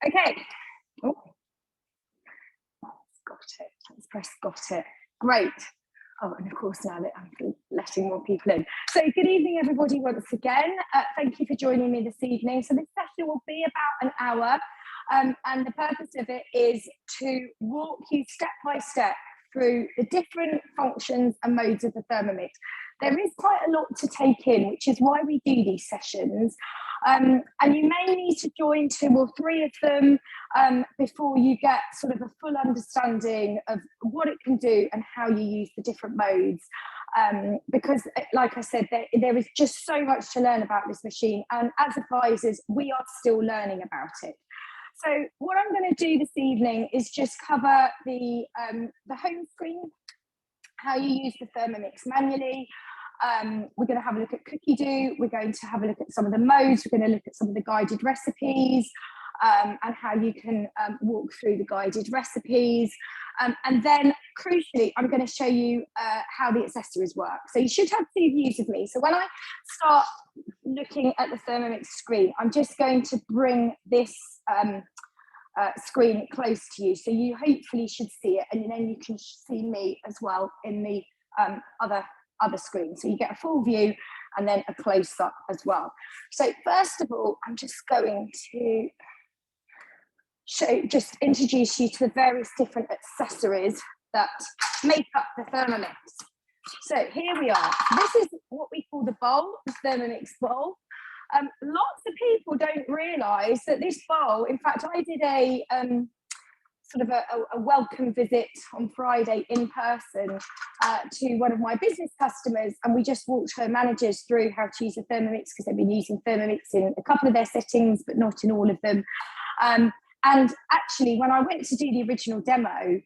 Okay. Oh, got it. Let's press got it. Great. Oh, and of course now that I'm letting more people in. So good evening, everybody, once again. Thank you for joining me this evening. So this session will be about an hour, and the purpose of it is to walk you step by step through the different functions and modes of the Thermomix. There is quite a lot to take in, which is why we do these sessions. And you may need to join 2 or 3 of them before you get sort of a full understanding of what it can do and how you use the different modes. Because, like I said, there is just so much to learn about this machine. And as advisors, we are still learning about it. So what I'm going to do this evening is just cover the home screen, how you use the Thermomix manually. We're going to have a look at Cookie Do. We're going to have a look at some of the modes. We're going to look at some of the guided recipes and how you can walk through the guided recipes. And then, crucially, I'm going to show you how the accessories work. So you should have 2 views of me. So when I start looking at the Thermomix screen, I'm just going to bring this screen close to you. So you hopefully should see it, and then you can see me as well in the other screen. So you get a full view and then a close up as well. So first of all, I'm just going to introduce you to the various different accessories that make up the Thermomix. So here we are. This is what we call the bowl, the Thermomix bowl. Lots of people don't realise that this bowl, in fact, I did a sort of a welcome visit on Friday in person to one of my business customers, and we just walked her managers through how to use the Thermomix, because they've been using Thermomix in a couple of their settings, but not in all of them. And actually, when I went to do the original demo,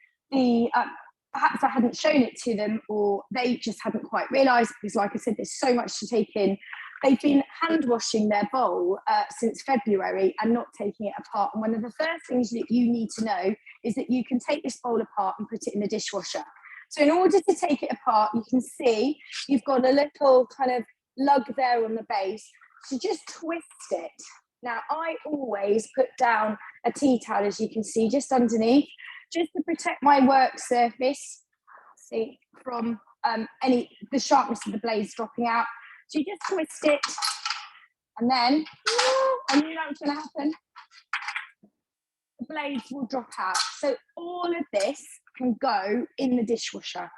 perhaps I hadn't shown it to them, or they just hadn't quite realised, because like I said, there's so much to take in. They've been hand washing their bowl since February and not taking it apart. And one of the first things that you need to know is that you can take this bowl apart and put it in the dishwasher. So in order to take it apart, you can see you've got a little kind of lug there on the base. So just twist it. Now, I always put down a tea towel, as you can see, just underneath, just to protect my work surface, see, from the sharpness of the blades dropping out. So you just twist it, and then, I knew that was going to happen, the blades will drop out. So all of this can go in the dishwasher,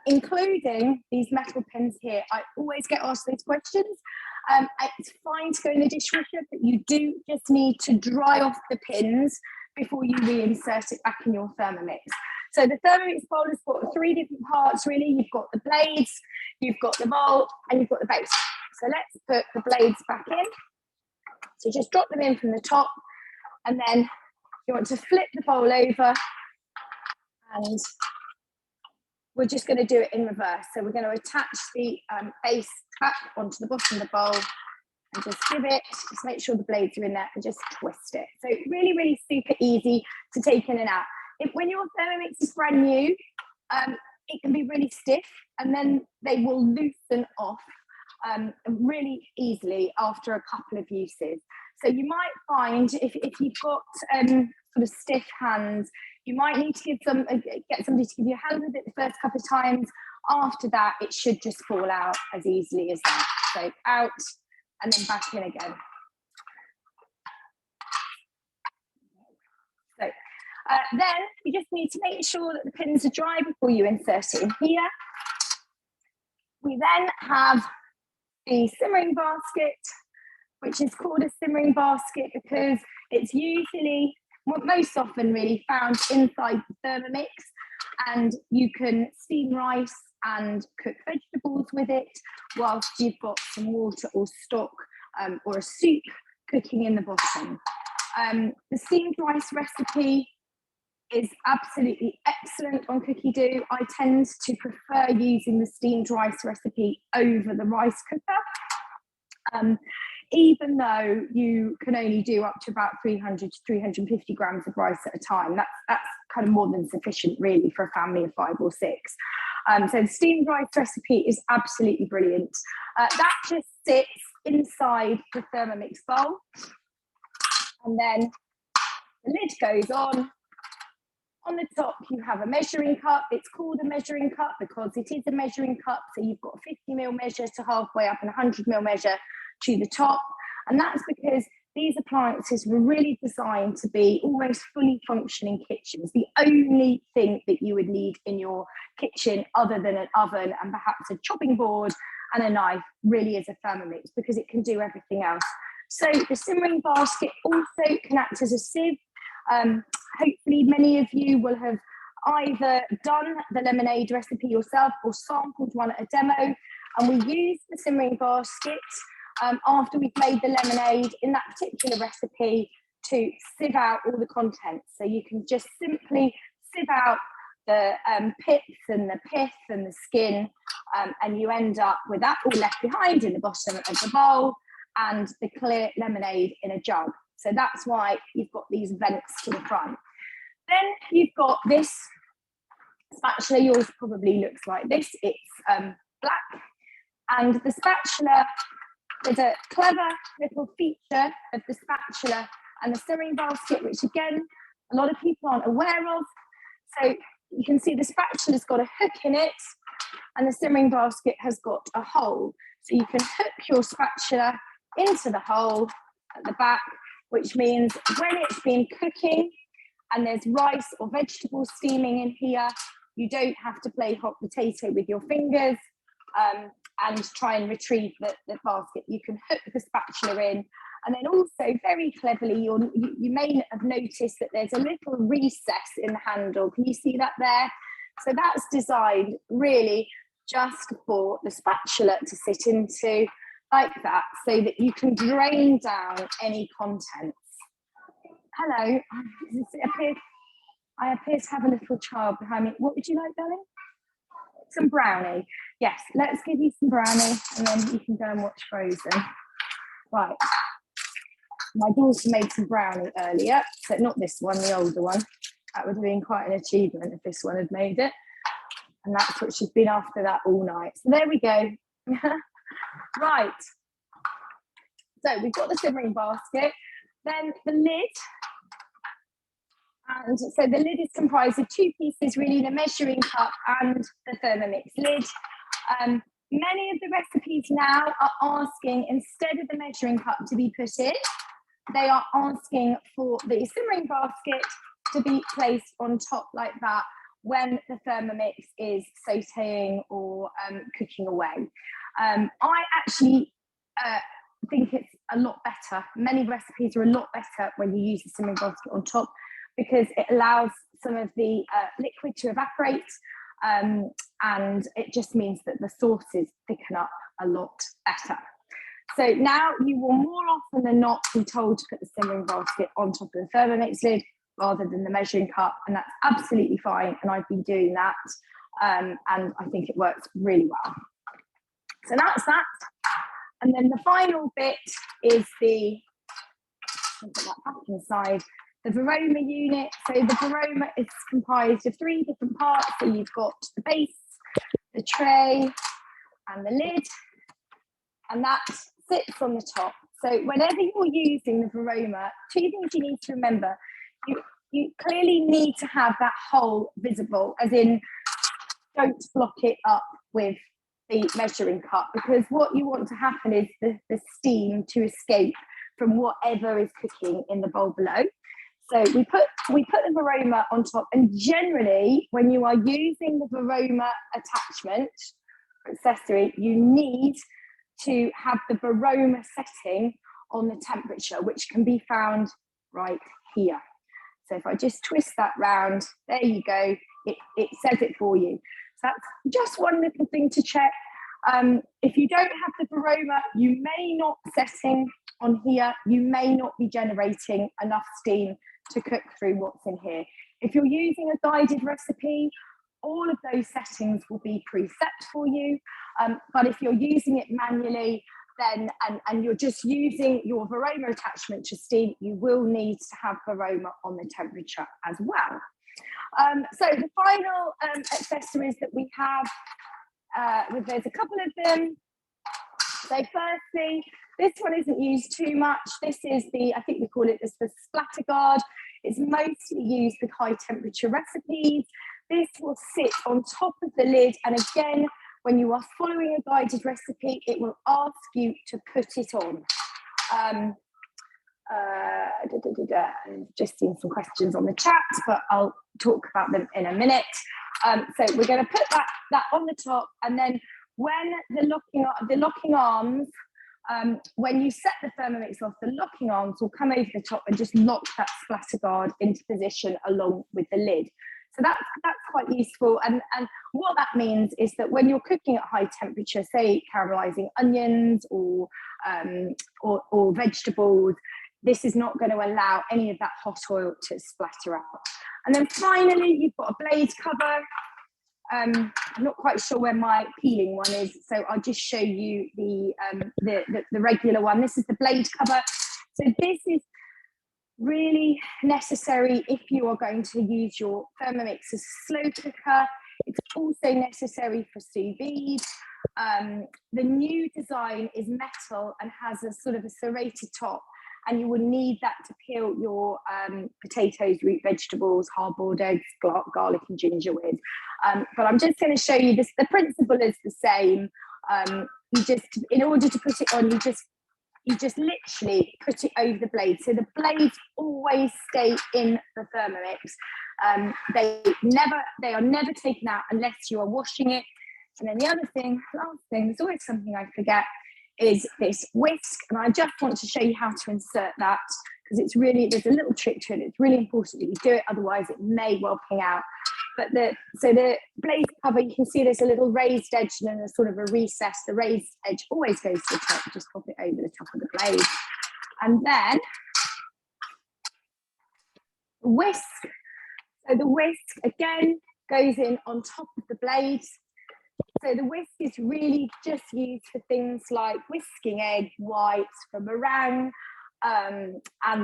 including these metal pins here. I always get asked those questions. It's fine to go in the dishwasher, but you do just need to dry off the pins before you reinsert it back in your Thermomix. So the Thermomix bowl has got 3 different parts, really. You've got the blades, you've got the bowl, and you've got the base. So let's put the blades back in. So just drop them in from the top, and then you want to flip the bowl over, and we're just going to do it in reverse. So we're going to attach the base back onto the bottom of the bowl, and just just make sure the blades are in there, and just twist it. So really, really super easy to take in and out. When your Thermomix is brand new, it can be really stiff, and then they will loosen off really easily after a couple of uses. So you might find if you've got sort of stiff hands, you might need to get somebody to give you a hand with it the first couple of times. After that, it should just fall out as easily as that. So out and then back in again. So then you just need to make sure that the pins are dry before you insert it in here. We then have the simmering basket, which is called a simmering basket because it's usually, most often really, found inside the Thermomix, and you can steam rice and cook vegetables with it whilst you've got some water or stock or a soup cooking in the bottom. The steamed rice recipe is absolutely excellent on Cookie Do. I tend to prefer using the steamed rice recipe over the rice cooker, even though you can only do up to about 300 to 350 grams of rice at a time. That's kind of more than sufficient, really, for a family of 5 or 6. So the steamed rice recipe is absolutely brilliant. That just sits inside the Thermomix bowl, and then The lid goes on. On the top, you have a measuring cup. It's called a measuring cup because it is a measuring cup. So you've got a 50 ml measure to halfway up and a 100 ml measure to the top. And that's because these appliances were really designed to be almost fully functioning kitchens. The only thing that you would need in your kitchen other than an oven and perhaps a chopping board and a knife really is a Thermomix, because it can do everything else. So the simmering basket also can act as a sieve. Hopefully many of you will have either done the lemonade recipe yourself or sampled one at a demo, and we use the simmering basket after we've made the lemonade in that particular recipe to sieve out all the contents. So you can just simply sieve out the pits and the pith and the skin, and you end up with that all left behind in the bottom of the bowl and the clear lemonade in a jug. So that's why you've got these vents to the front. Then you've got this spatula. Yours probably looks like this. It's black. And the spatula, there's a clever little feature of the spatula and the simmering basket, which again, a lot of people aren't aware of. So you can see the spatula's got a hook in it and the simmering basket has got a hole. So you can hook your spatula into the hole at the back, which means when it's been cooking and there's rice or vegetables steaming in here, you don't have to play hot potato with your fingers and try and retrieve the basket. You can hook the spatula in. And then also very cleverly, you may have noticed that there's a little recess in the handle. Can you see that there? So that's designed really just for the spatula to sit into like that, so that you can drain down any contents. Hello, I appear to have a little child behind me. What would you like, darling? Some brownie. Yes, let's give you some brownie and then you can go and watch Frozen. Right. My daughter made some brownie earlier, so not this one, the older one. That would have been quite an achievement if this one had made it. And that's what she's been after that all night. So there we go. Right. So we've got the simmering basket, then the lid. And so the lid is comprised of two pieces, really, the measuring cup and the Thermomix lid. Many of the recipes now are asking, instead of the measuring cup to be put in, they are asking for the simmering basket to be placed on top like that when the Thermomix is sauteing or cooking away. I actually think it's a lot better. Many recipes are a lot better when you use the simmering basket on top, because it allows some of the liquid to evaporate, and it just means that the sauces thicken up a lot better. So now you will more often than not be told to put the simmering basket on top of the Thermomix lid rather than the measuring cup, and that's absolutely fine, and I've been doing that, and I think it works really well. So that's that. And then the final bit is the, I'll put that back inside, the Varoma unit. So the Varoma is comprised of three different parts. So you've got the base, the tray, and the lid, and that sits on the top. So whenever you're using the Varoma, two things you need to remember. You clearly need to have that hole visible, as in don't block it up with the measuring cup, because what you want to happen is the steam to escape from whatever is cooking in the bowl below. So we put the Varoma on top, and generally when you are using the Varoma attachment accessory, you need to have the Varoma setting on the temperature, which can be found right here. So if I just twist that round, there you go, it says it for you. So that's just one little thing to check. If you don't have the Varoma, you may not setting on here, you may not be generating enough steam to cook through what's in here. If you're using a guided recipe, all of those settings will be preset for you. But if you're using it manually, then and you're just using your Varoma attachment to steam, you will need to have Varoma on the temperature as well. So the final accessories that we have, there's a couple of them. So firstly, this one isn't used too much. This is the, I think we call it the splatter guard. It's mostly used with high temperature recipes. This will sit on top of the lid, and again, when you are following a guided recipe, it will ask you to put it on. Just seen some questions on the chat, but I'll talk about them in a minute. So we're going to put that on the top, and then when the locking arms, when you set the Thermomix off, the locking arms will come over the top and just lock that splatter guard into position along with the lid. So that's quite useful. And what that means is that when you're cooking at high temperature, say caramelizing onions or vegetables, this is not going to allow any of that hot oil to splatter out. And then finally, you've got a blade cover. I'm not quite sure where my peeling one is, so I'll just show you the regular one. This is the blade cover. So this is really necessary if you are going to use your Thermomix as a slow cooker. It's also necessary for sous vide. The new design is metal and has a sort of a serrated top, and you will need that to peel your potatoes, root vegetables, hard-boiled eggs, garlic and ginger with. But I'm just going to show you this. The principle is the same. You just, in order to put it on, you just literally put it over the blade. So the blades always stay in the Thermomix. They are never taken out unless you are washing it. And then the other thing, last thing, there's always something I forget, is this whisk. And I just want to show you how to insert that, because it's really, there's a little trick to it. It's really important that you do it, otherwise it may well ping out. But so the blade cover, you can see there's a little raised edge and then a sort of a recess. The raised edge always goes to the top. Just pop it over the top of the blade. And then whisk. So the whisk, again, goes in on top of the blades. So the whisk is really just used for things like whisking egg whites for meringue, and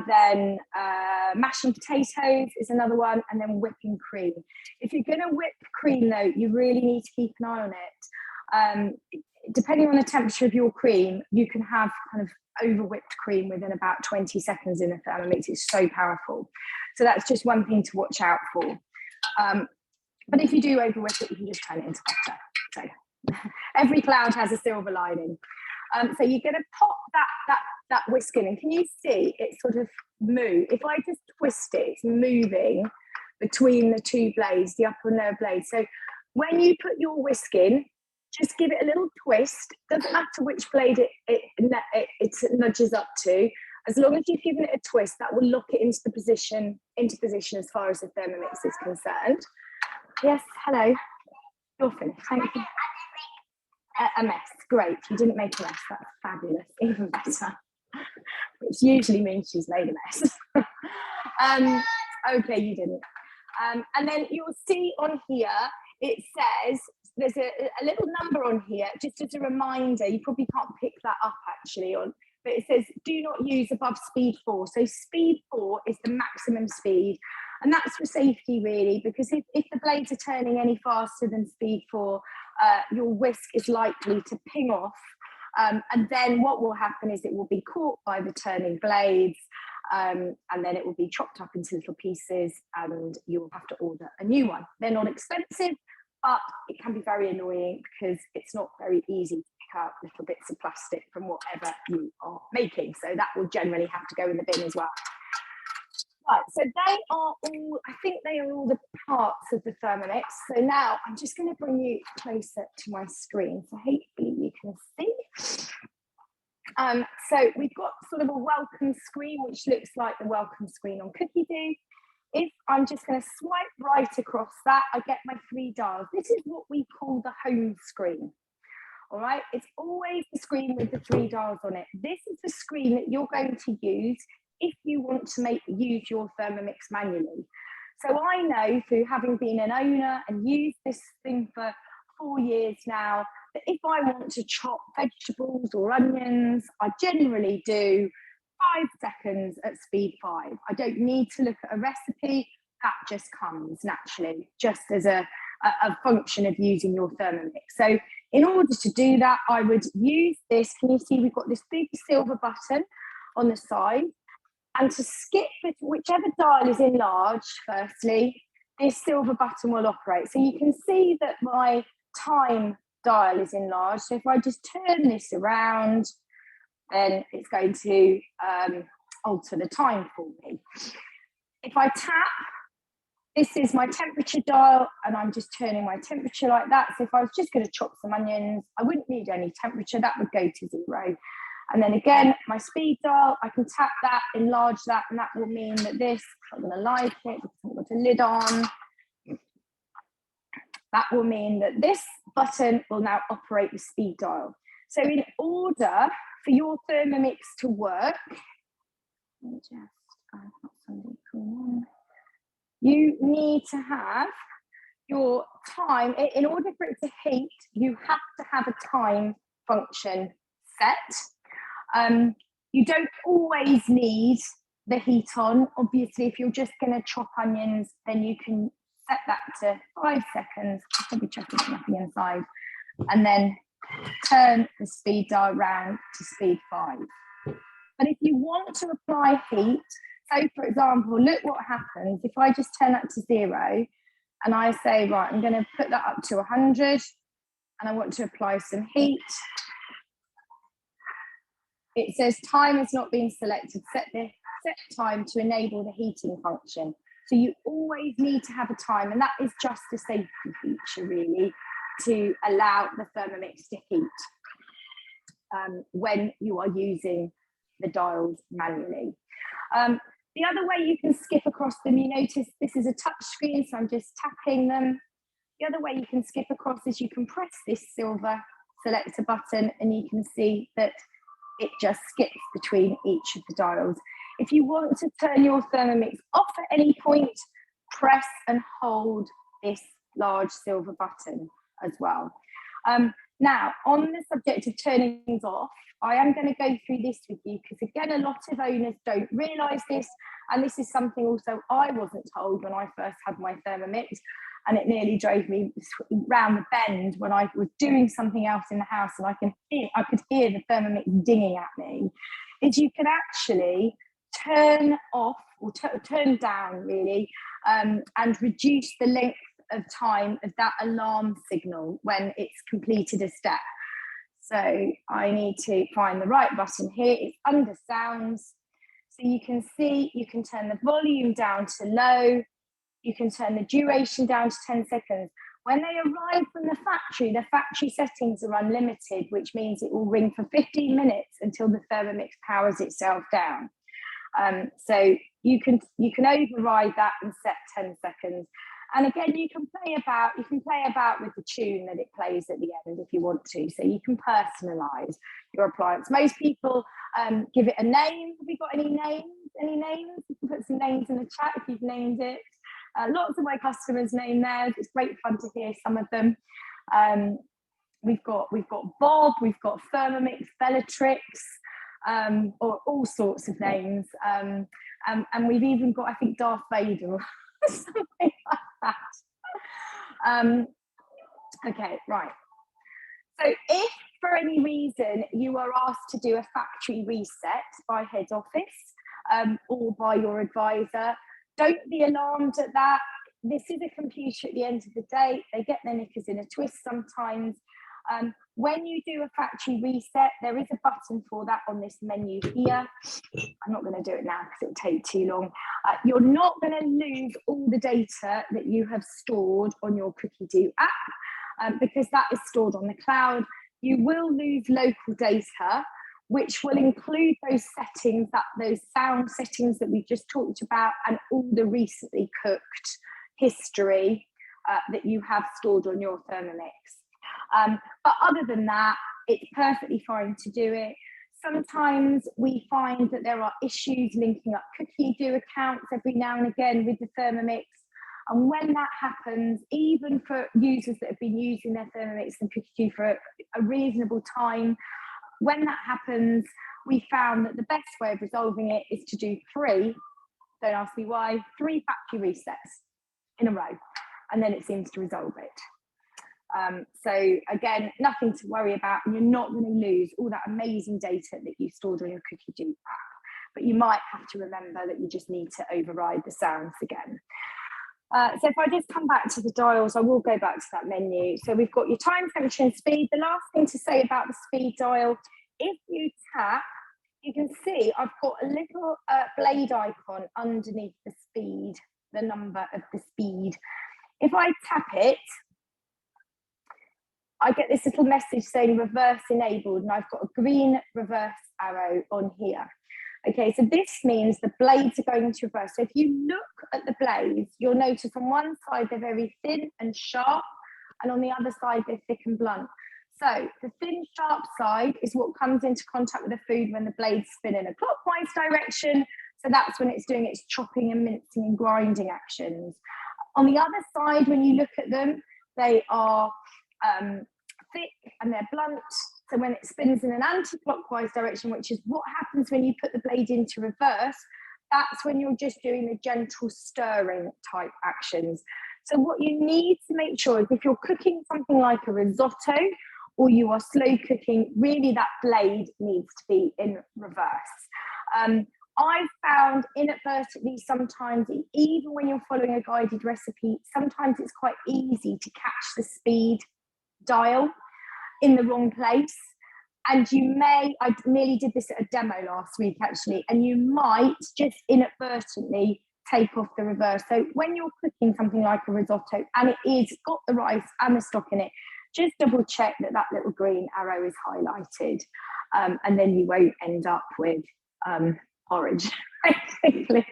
then mashing potatoes is another one, and then whipping cream. If you're going to whip cream, though, you really need to keep an eye on it. Depending on the temperature of your cream, you can have kind of over whipped cream within about 20 seconds in the Thermomix. It's so powerful. So that's just one thing to watch out for. But if you do over whip it, you can just turn it into butter. So every cloud has a silver lining. So you're going to pop that whisk in, and can you see it sort of move? If I just twist it, it's moving between the two blades, the upper and lower blades. So when you put your whisk in, just give it a little twist. Doesn't matter which blade it nudges up to. As long as you've given it a twist, that will lock it into position as far as the Thermomix is concerned. Yes, hello. You're finished. Thank you. A mess. Great. You didn't make a mess. That's fabulous. Even better. Which usually means she's made a mess. Okay, you didn't. And then you'll see on here, it says, there's a little number on here, just as a reminder. You probably can't pick that up actually, but it says do not use above speed 4. So speed 4 is the maximum speed. And that's for safety, really, because if the blades are turning any faster than speed 4, your whisk is likely to ping off. And then what will happen is it will be caught by the turning blades, and then it will be chopped up into little pieces, and you will have to order a new one. They're not expensive, but it can be very annoying because it's not very easy to pick out little bits of plastic from whatever you are making. So that will generally have to go in the bin as well. Right, so they are all, I think they are all the parts of the Thermomix. So now I'm just going to bring you closer to my screen, so hopefully you can see. So we've got sort of a welcome screen, which looks like the welcome screen on Cookie Do. If I'm just going to swipe right across that, I get my 3 dials. This is what we call the home screen. All right, it's always the screen with the 3 dials on it. This is the screen that you're going to use if you want to use your Thermomix manually. So I know, through having been an owner and used this thing for 4 years now, that if I want to chop vegetables or onions, I generally do 5 seconds at speed 5. I don't need to look at a recipe. That just comes naturally, just as a function of using your Thermomix. So in order to do that, I would use this. Can you see we've got this big silver button on the side? And to skip it, whichever dial is enlarged, firstly, this silver button will operate. So you can see that my time dial is enlarged. So if I just turn this around, then it's going to alter the time for me. If I tap, this is my temperature dial, and I'm just turning my temperature like that. So if I was just going to chop some onions, I wouldn't need any temperature, that would go to 0. And then again, my speed dial, I can tap that, enlarge that, and that will mean that this, I'm going to like it because I've got a lid on. That will mean that this button will now operate the speed dial. So in order for your Thermomix to work, let me just, I've got something going on. You need to have your time, in order for it to heat, you have to have a time function set. You don't always need the heat on. Obviously, if you're just going to chop onions, then you can set that to 5 seconds. I'll probably check there's nothing inside. And then turn the speed dial round to speed 5. But if you want to apply heat, so for example, look what happens if I just turn that to 0 and I say, right, I'm going to put that up to 100 and I want to apply some heat. It says time has not been selected. Set time to enable the heating function. So you always need to have a time, and that is just a safety feature, really, to allow the Thermomix to heat when you are using the dials manually. The other way you can skip across them, you notice this is a touch screen, so I'm just tapping them. The other way you can skip across is you can press this silver selector button and you can see that it just skips between each of the dials. If you want to turn your Thermomix off at any point, press and hold this large silver button as well. Now, on the subject of turning things off, I am going to go through this with you because, again, a lot of owners don't realise this, and this is something also I wasn't told when I first had my Thermomix, and it nearly drove me round the bend when I was doing something else in the house and I could hear the Thermomix dinging at me, is you can actually turn off or turn down, really, and reduce the length of time of that alarm signal when it's completed a step. So I need to find the right button here. It's under sounds. So you can see, you can turn the volume down to low. You can turn the duration down to 10 seconds. When they arrive from the factory settings are unlimited, which means it will ring for 15 minutes until the Thermomix powers itself down. So you can override that and set 10 seconds. And again, you can play about with the tune that it plays at the end if you want to. So you can personalize your appliance. Most people give it a name. Have you got any names? Any names? You can put some names in the chat if you've named it. Lots of my customers name theirs. It's great fun to hear some of them. We've got Bob, we've got Thermomix, Bellatrix, or all sorts of names. And we've even got, I think, Darth Vader or something like that. Okay, right. So if for any reason you are asked to do a factory reset by head office or by your advisor, don't be alarmed at that. This is a computer at the end of the day. They get their knickers in a twist sometimes. When you do a factory reset, there is a button for that on this menu here. I'm not going to do it now because it'll take too long. You're not going to lose all the data that you have stored on your Cookie app because that is stored on the cloud. You will lose local data, which will include those settings, those sound settings that we just talked about, and all the recently cooked history that you have stored on your Thermomix. But other than that, it's perfectly fine to do it. Sometimes we find that there are issues linking up Cookie accounts every now and again with the Thermomix. And when that happens, even for users that have been using their Thermomix and Cookie for a reasonable time, when that happens, we found that the best way of resolving it is to do 3, don't ask me why, 3 factory resets in a row, and then it seems to resolve it. So again, nothing to worry about, and you're not going to lose all that amazing data that you stored on your Cookie app. but you might have to remember that you just need to override the sounds again. So if I just come back to the dials, I will go back to that menu. So we've got your time, temperature and speed. The last thing to say about the speed dial, if you tap, you can see I've got a little blade icon underneath the speed, the number of the speed. If I tap it, I get this little message saying reverse enabled, and I've got a green reverse arrow on here. Okay, so this means the blades are going to reverse. So if you look at the blades, you'll notice on one side they're very thin and sharp, and on the other side they're thick and blunt. So the thin, sharp side is what comes into contact with the food when the blades spin in a clockwise direction. So that's when it's doing its chopping and mincing and grinding actions. On the other side, when you look at them, they are thick and they're blunt. So when it spins in an anti-clockwise direction, which is what happens when you put the blade into reverse, that's when you're just doing the gentle stirring type actions. So what you need to make sure is if you're cooking something like a risotto or you are slow cooking, really that blade needs to be in reverse. I've found inadvertently sometimes, even when you're following a guided recipe, sometimes it's quite easy to catch the speed dial in the wrong place. And you may, I nearly did this at a demo last week actually, and you might just inadvertently take off the reverse. So when you're cooking something like a risotto and it is got the rice and the stock in it, just double check that that little green arrow is highlighted, and then you won't end up with porridge basically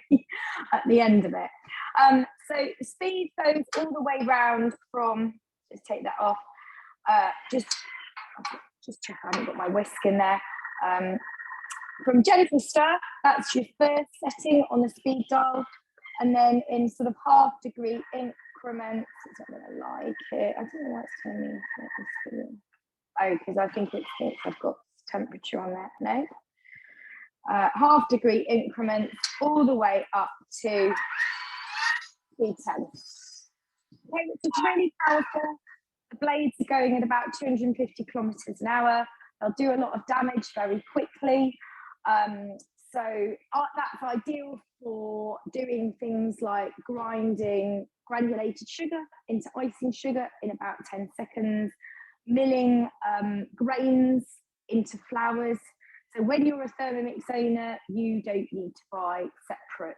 at the end of it. So the speed goes all the way round from, just take that off, just check I haven't got my whisk in there. From gentle stir, that's your first setting on the speed dial, and then in sort of half-degree increments, it's not going to like it. I don't know why it's telling me. Oh, because I think it's I've got temperature on there. No. Half-degree increments all the way up to speed 10. Okay, which is really powerful. The blades are going at about 250 kilometers an hour. They'll do a lot of damage very quickly. So that's ideal for doing things like grinding granulated sugar into icing sugar in about 10 seconds, milling grains into flours. So when you're a Thermomix owner, you don't need to buy separate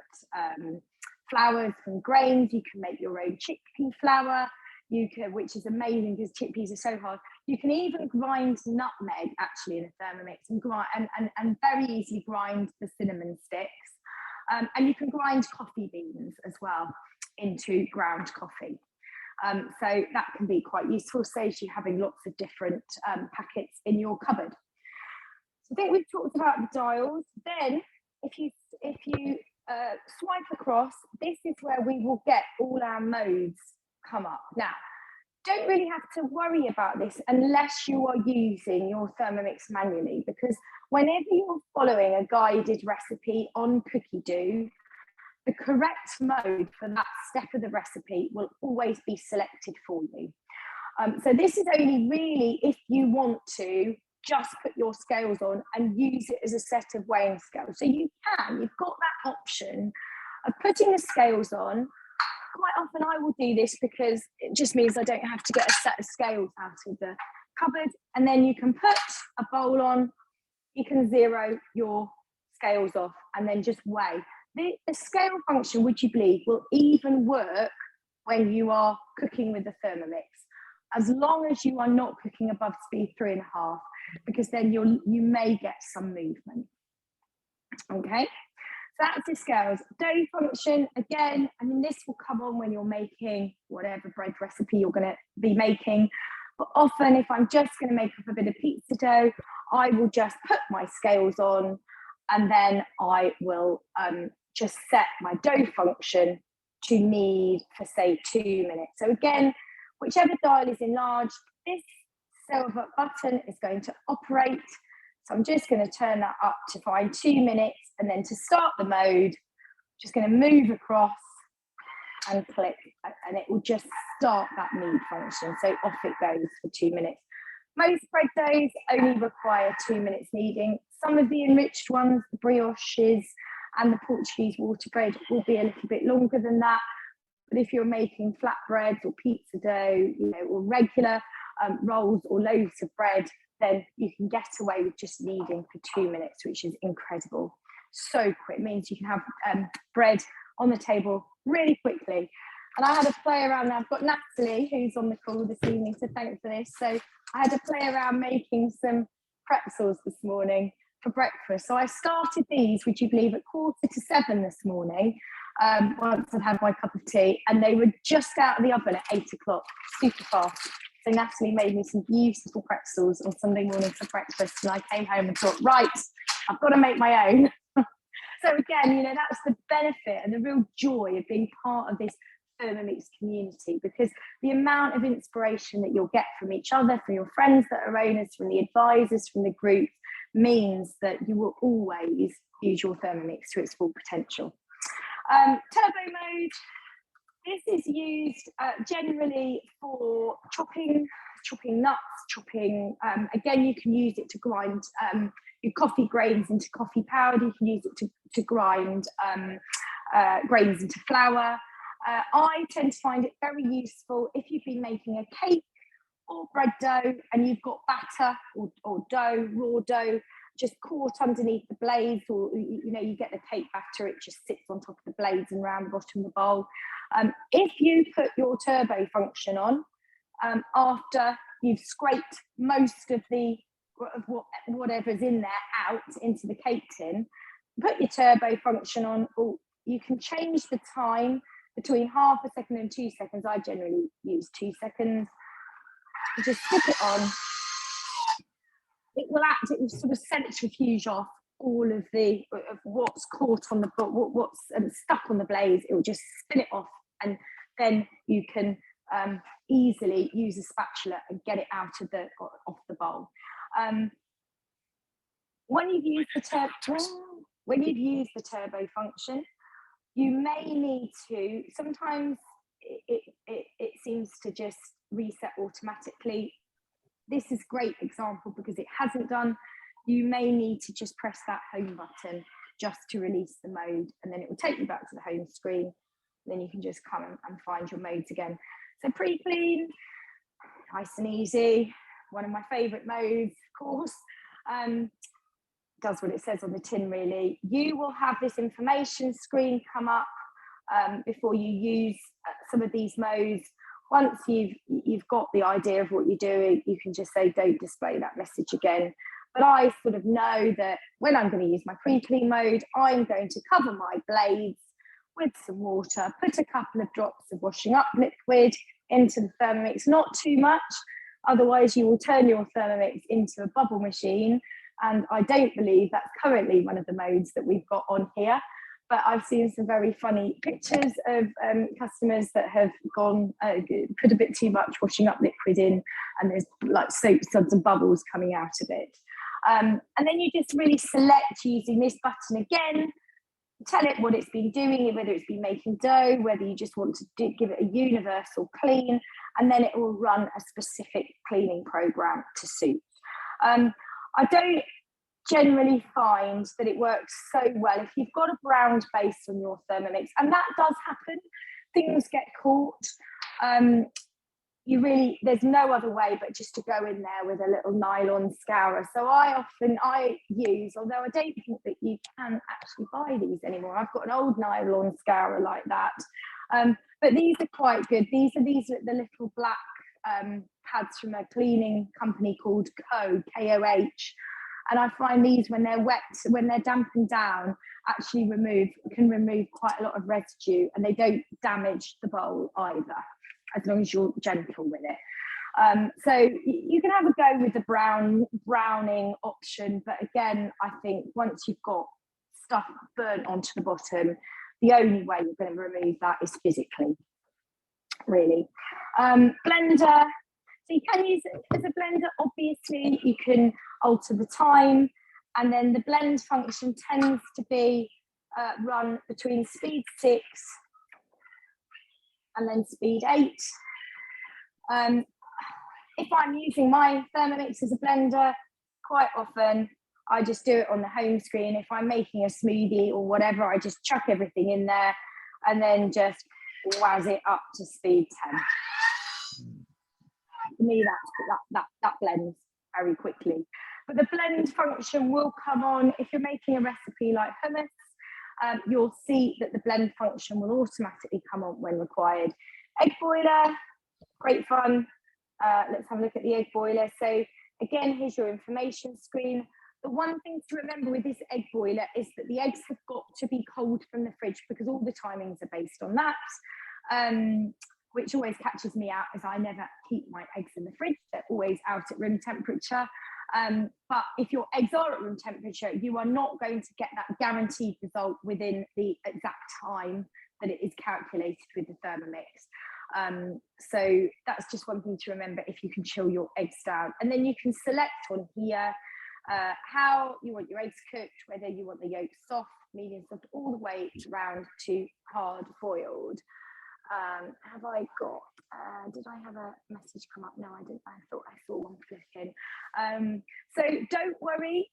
flours from grains. You can make your own chickpea flour. You can, which is amazing because chickpeas are so hard. You can even grind nutmeg actually in a Thermomix and very easily grind the cinnamon sticks. And you can grind coffee beans as well into ground coffee. So that can be quite useful, saves you having lots of different packets in your cupboard. So I think we've talked about the dials. Then if you swipe across, this is where we will get all our modes come up. Now, don't really have to worry about this unless you are using your Thermomix manually, because whenever you're following a guided recipe on Cookie Do, the correct mode for that step of the recipe will always be selected for you. So this is only really if you want to just put your scales on and use it as a set of weighing scales. So you've got that option of putting the scales on. Quite often I will do this because it just means I don't have to get a set of scales out of the cupboard, and then you can put a bowl on, you can zero your scales off and then just weigh. The scale function, would you believe, will even work when you are cooking with the Thermomix, as long as you are not cooking above speed 3.5, because then you may get some movement. Okay. That's the scales. Dough function, again, I mean, this will come on when you're making whatever bread recipe you're going to be making. But often, if I'm just going to make up a bit of pizza dough, I will just put my scales on, and then I will just set my dough function to knead for, say, 2 minutes. So again, whichever dial is enlarged, this silver button is going to operate. So I'm just going to turn that up to find 2 minutes, and then to start the mode, just going to move across and click, and it will just start that knead function. So off it goes for 2 minutes. Most bread doughs only require 2 minutes kneading. Some of the enriched ones, the brioches and the Portuguese water bread, will be a little bit longer than that. But if you're making flatbreads or pizza dough, or regular rolls or loaves of bread, then you can get away with just kneading for 2 minutes, which is incredible. So quick. It means you can have bread on the table really quickly. And I had a play around there. I've got Natalie, who's on the call this evening, so thanks for this. So I had to play around making some pretzels this morning for breakfast. So I started these, would you believe, at 6:45 this morning, once I'd had my cup of tea, and they were just out of the oven at 8 o'clock, super fast. So Natalie made me some beautiful pretzels on Sunday morning for breakfast, and I came home and thought, right, I've got to make my own. So again, that's the benefit and the real joy of being part of this Thermomix community, because the amount of inspiration that you'll get from each other, from your friends that are owners, from the advisors, from the group, means that you will always use your Thermomix to its full potential. Turbo mode. This is used generally for chopping nuts, again, you can use it to grind your coffee grains into coffee powder. You can use it to grind grains into flour. I tend to find it very useful if you've been making a cake or bread dough and you've got batter or dough, raw dough, just caught underneath the blades, or you get the cake batter, it just sits on top of the blades and around the bottom of the bowl. If you put your turbo function on after you've scraped most of whatever's in there out into the cake tin, put your turbo function on, or you can change the time between half a second and 2 seconds. I generally use 2 seconds. You just stick it on. It will sort of centrifuge off all of what's caught on the what's stuck on the blaze. It will just spin it off, and then you can easily use a spatula and get it out of off the bowl. When you've used the turbo function, you may need to. Sometimes it seems to just reset automatically. This is a great example because it hasn't done. You may need to just press that home button just to release the mode, and then it will take you back to the home screen. Then you can just come and find your modes again. So pre-clean, nice and easy. One of my favourite modes, of course. Does what it says on the tin, really. You will have this information screen come up before you use some of these modes. Once you've got the idea of what you're doing, you can just say, don't display that message again. But I sort of know that when I'm going to use my pre-clean mode, I'm going to cover my blades with some water, put a couple of drops of washing up liquid into the Thermomix, not too much, otherwise you will turn your Thermomix into a bubble machine. And I don't believe that's currently one of the modes that we've got on here. But I've seen some very funny pictures of customers that have gone, put a bit too much washing up liquid in, and there's like soap suds and bubbles coming out of it. And then you just really select using this button again, tell it what it's been doing, whether it's been making dough, whether you just want to give it a universal clean, and then it will run a specific cleaning program to suit. I don't generally find that it works so well if you've got a browned base on your Thermomix, and that does happen. Things get caught. There's no other way but just to go in there with a little nylon scourer. So I use, although I don't think that you can actually buy these anymore, I've got an old nylon scourer like that. But these are quite good. These are the little black pads from a cleaning company called K-O-H. And I find these, when they're wet, when they're dampened down, actually can remove quite a lot of residue, and they don't damage the bowl either, as long as you're gentle with it. So you can have a go with the browning option, but again, I think once you've got stuff burnt onto the bottom, the only way you're going to remove that is physically, really. Blender. So you can use it as a blender, obviously. You can alter the time, and then the blend function tends to be run between speed 6 and then speed 8. If I'm using my Thermomix as a blender, quite often I just do it on the home screen. If I'm making a smoothie or whatever, I just chuck everything in there and then just wazz it up to speed 10. For me, that blends very quickly. But the blend function will come on if you're making a recipe like hummus. You'll see that the blend function will automatically come on when required. Egg boiler, great fun. Let's have a look at the egg boiler. So again, here's your information screen. The one thing to remember with this egg boiler is that the eggs have got to be cold from the fridge because all the timings are based on that, which always catches me out as I never keep my eggs in the fridge. They're always out at room temperature. But if your eggs are at room temperature, you are not going to get that guaranteed result within the exact time that it is calculated with the Thermomix. So that's just one thing to remember if you can chill your eggs down. And then you can select on here how you want your eggs cooked, whether you want the yolk soft, medium soft, all the way round to hard boiled. Have I got, did I have a message come up? No, I didn't. I thought I saw one flicking. So don't worry.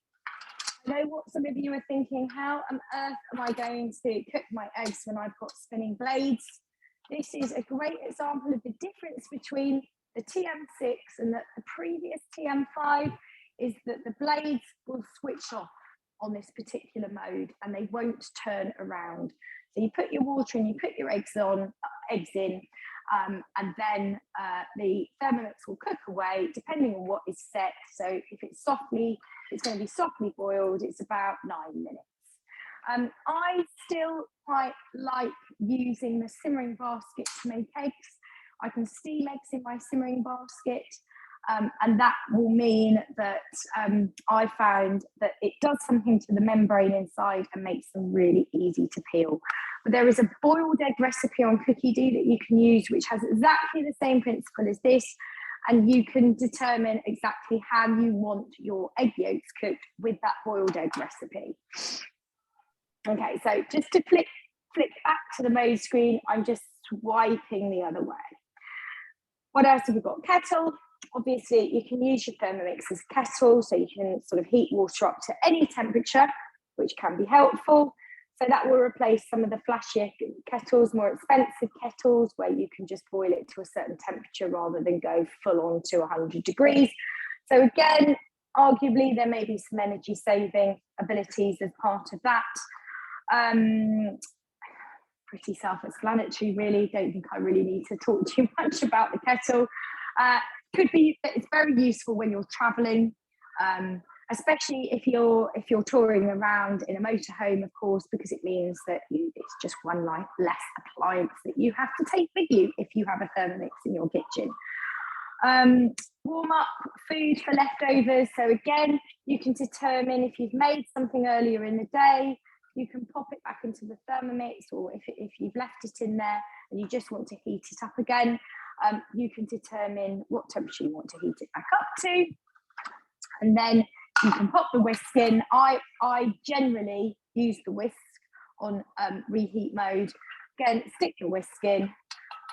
I know what some of you are thinking, how on earth am I going to cook my eggs when I've got spinning blades? This is a great example of the difference between the TM6 and the previous TM5 is that the blades will switch off on this particular mode and they won't turn around. So you put your water in, you put your eggs in, and then the Thermomix will cook away depending on what is set. So if it's going to be softly boiled, it's about 9 minutes. I still quite like using the simmering basket to make eggs. I can steam eggs in my simmering basket. And that will mean that I found that it does something to the membrane inside and makes them really easy to peel. But there is a boiled egg recipe on Cookie Doo that you can use, which has exactly the same principle as this. And you can determine exactly how you want your egg yolks cooked with that boiled egg recipe. Okay, so just to flick back to the mode screen, I'm just swiping the other way. What else have we got? Kettle. Obviously, you can use your Thermomix as kettle, so you can sort of heat water up to any temperature, which can be helpful. So that will replace some of the flashier kettles, more expensive kettles, where you can just boil it to a certain temperature rather than go full on to 100 degrees. So again, arguably, there may be some energy saving abilities as part of that. Pretty self-explanatory, really. Don't think I really need to talk too much about the kettle. Could be, it's very useful when you're traveling, especially if you're touring around in a motorhome, of course, because it means that it's just one less appliance that you have to take with you if you have a Thermomix in your kitchen. Warm up food for leftovers. So again, you can determine if you've made something earlier in the day, you can pop it back into the Thermomix, or if you've left it in there and you just want to heat it up again, you can determine what temperature you want to heat it back up to. And then you can pop the whisk in. I generally use the whisk on reheat mode. Again, stick your whisk in,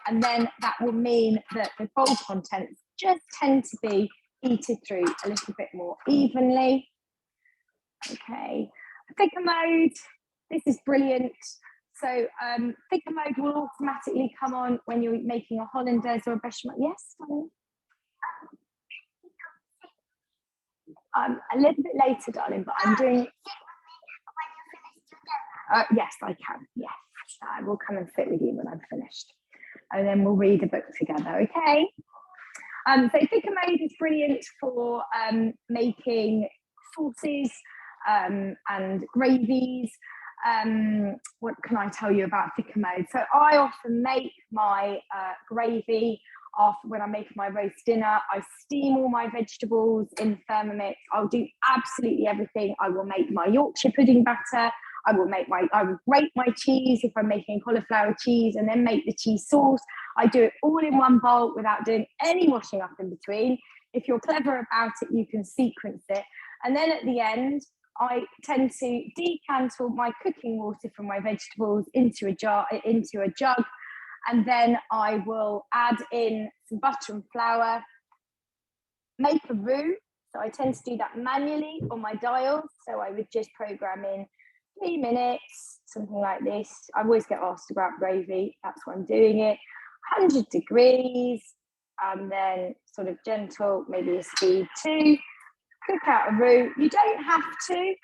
and then that will mean that the bowl contents just tend to be heated through a little bit more evenly. Okay, thicker mode. This is brilliant. So thicker mode will automatically come on when you're making a hollandaise or a bechamel. Yes, darling? A little bit later, darling, but I'm doing... yes, I can. Yes, I will come and sit with you when I'm finished. And then we'll read a book together, okay? So thicker mode is brilliant for making sauces and gravies. What can I tell you about thicker mode? So I often make my gravy after when I make my roast dinner. I steam all my vegetables in Thermomix. I'll do absolutely everything. I will make my Yorkshire pudding batter. I will grate my cheese if I'm making cauliflower cheese, and then make the cheese sauce. I do it all in one bowl without doing any washing up in between. If you're clever about it, you can sequence it. And then at the end, I tend to decant all my cooking water from my vegetables into a jug, and then I will add in some butter and flour, make a roux. So I tend to do that manually on my dial. So I would just program in 3 minutes, something like this. I always get asked about gravy. That's why I'm doing it. 100 degrees, and then sort of gentle, maybe a speed 2. Cook out a roux. You don't have to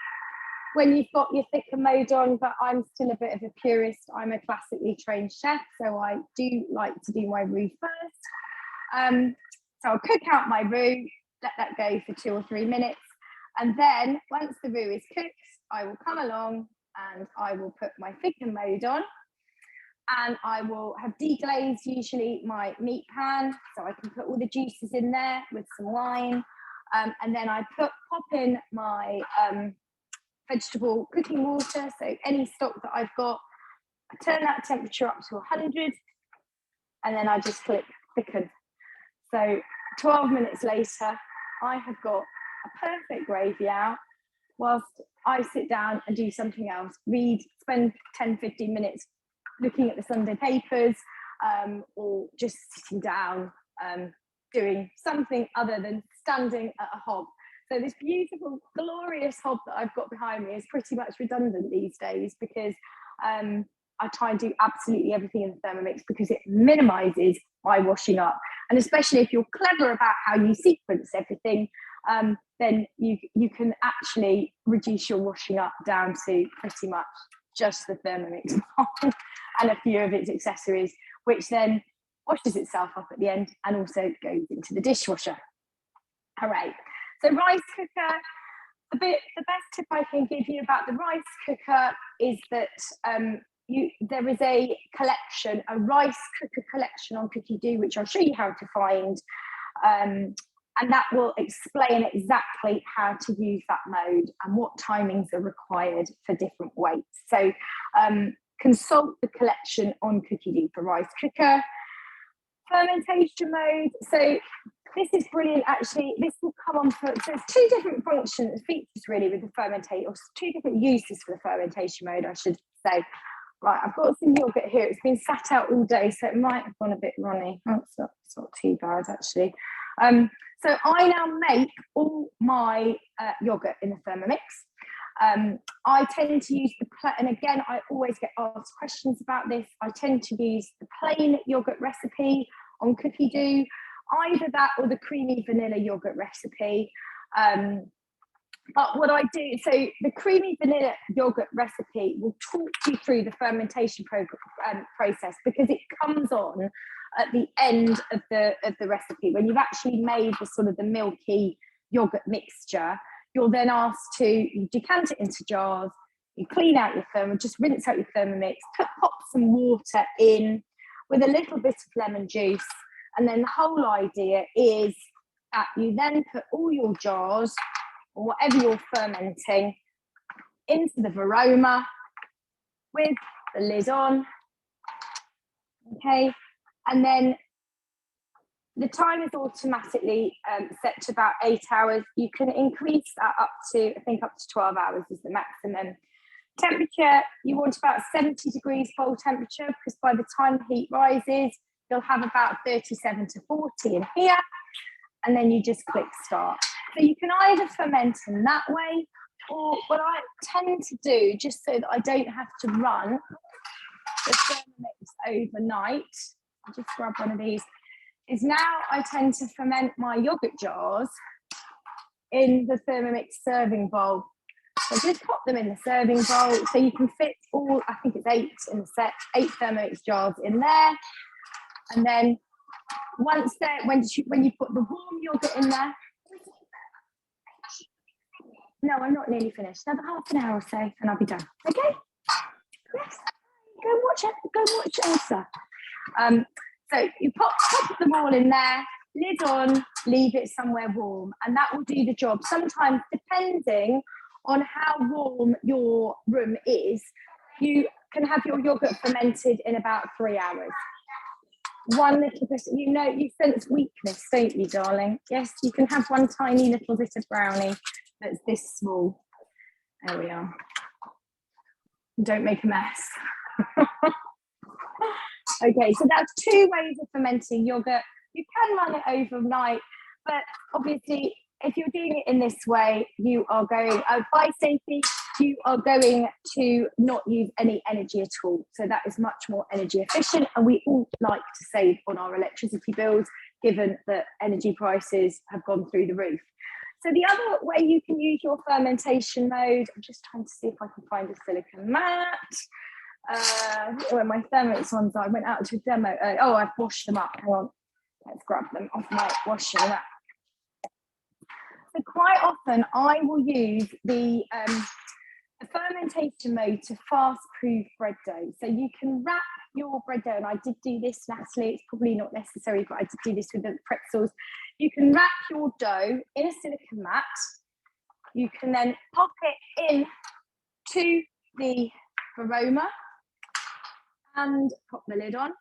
when you've got your thicker mode on, but I'm still a bit of a purist. I'm a classically trained chef, so I do like to do my roux first. So I'll cook out my roux, let that go for 2 or 3 minutes. And then once the roux is cooked, I will come along and I will put my thicker mode on, and I will have deglazed usually my meat pan, so I can put all the juices in there with some wine. And then I pop in my vegetable cooking water, so any stock that I've got, I turn that temperature up to 100, and then I just click thicken. So 12 minutes later, I have got a perfect gravy out, whilst I sit down and do something else, spend 10-15 minutes looking at the Sunday papers, or just sitting down doing something other than standing at a hob. So this beautiful, glorious hob that I've got behind me is pretty much redundant these days, because I try and do absolutely everything in the Thermomix because it minimises my washing up. And especially if you're clever about how you sequence everything, then you can actually reduce your washing up down to pretty much just the Thermomix and a few of its accessories, which then washes itself up at the end and also goes into the dishwasher. Hooray. So rice cooker, the best tip I can give you about the rice cooker is that there is a collection, a rice cooker collection on Cookie Do, which I'll show you how to find, and that will explain exactly how to use that mode and what timings are required for different weights. So consult the collection on Cookie Do for rice cooker. Fermentation mode, so this is brilliant actually. This will come on for, so it's 2 different features really with the fermentation, or 2 different uses for the fermentation mode, I should say. Right, I've got some yogurt here. It's been sat out all day, so it might have gone a bit runny. Oh, it's not too bad actually. So I now make all my yogurt in the Thermomix. I tend to use and again, I always get asked questions about this. I tend to use the plain yogurt recipe on Cookie Do, either that or the creamy vanilla yogurt recipe. But what I do, so the creamy vanilla yogurt recipe will talk you through the fermentation process, because it comes on at the end of the recipe. When you've actually made the sort of the milky yogurt mixture, you're then asked to decant it into jars, you clean out your Thermomix, just rinse out your Thermomix, pop some water in with a little bit of lemon juice, and then the whole idea is that you then put all your jars, or whatever you're fermenting, into the varoma with the lid on, okay? And then the time is automatically set to about 8 hours. You can increase that up to, I think up to 12 hours is the maximum. Temperature, you want about 70 degrees bowl temperature, because by the time the heat rises, you'll have about 37 to 40 in here, and then you just click start. So you can either ferment in that way, or what I tend to do, just so that I don't have to run the Thermomix overnight, I'll just grab one of these, is now I tend to ferment my yogurt jars in the Thermomix serving bowl. So just pop them in the serving bowl, so you can fit all, I think it's 8 in the set, 8 Thermomix jars in there. And then once when you put the warm yogurt in there, no, I'm not nearly finished. Another half an hour or so, and I'll be done. Okay? Yes. Go watch Elsa. So you pop them all in there, lid on, leave it somewhere warm, and that will do the job. Sometimes, depending on how warm your room is, you can have your yogurt fermented in about 3 hours. One little bit, you sense weakness, don't you, darling? Yes, you can have one tiny little bit of brownie that's this small. There we are. Don't make a mess. Okay, so that's 2 ways of fermenting yogurt. You can run it overnight, but obviously if you're doing it in this way, you are going, by safety, you are going to not use any energy at all. So that is much more energy efficient. And we all like to save on our electricity bills, given that energy prices have gone through the roof. So the other way you can use your fermentation mode, I'm just trying to see if I can find a silicone mat. Where my Thermomix ones are, I went out to a demo. Oh, I've washed them up. Hang on, let's grab them off my washing rack. So quite often I will use the fermentation mode to fast-proof bread dough. So you can wrap your bread dough, and I did do this, Natalie, it's probably not necessary, but I did do this with the pretzels. You can wrap your dough in a silicone mat. You can then pop it in to the aroma and pop the lid on.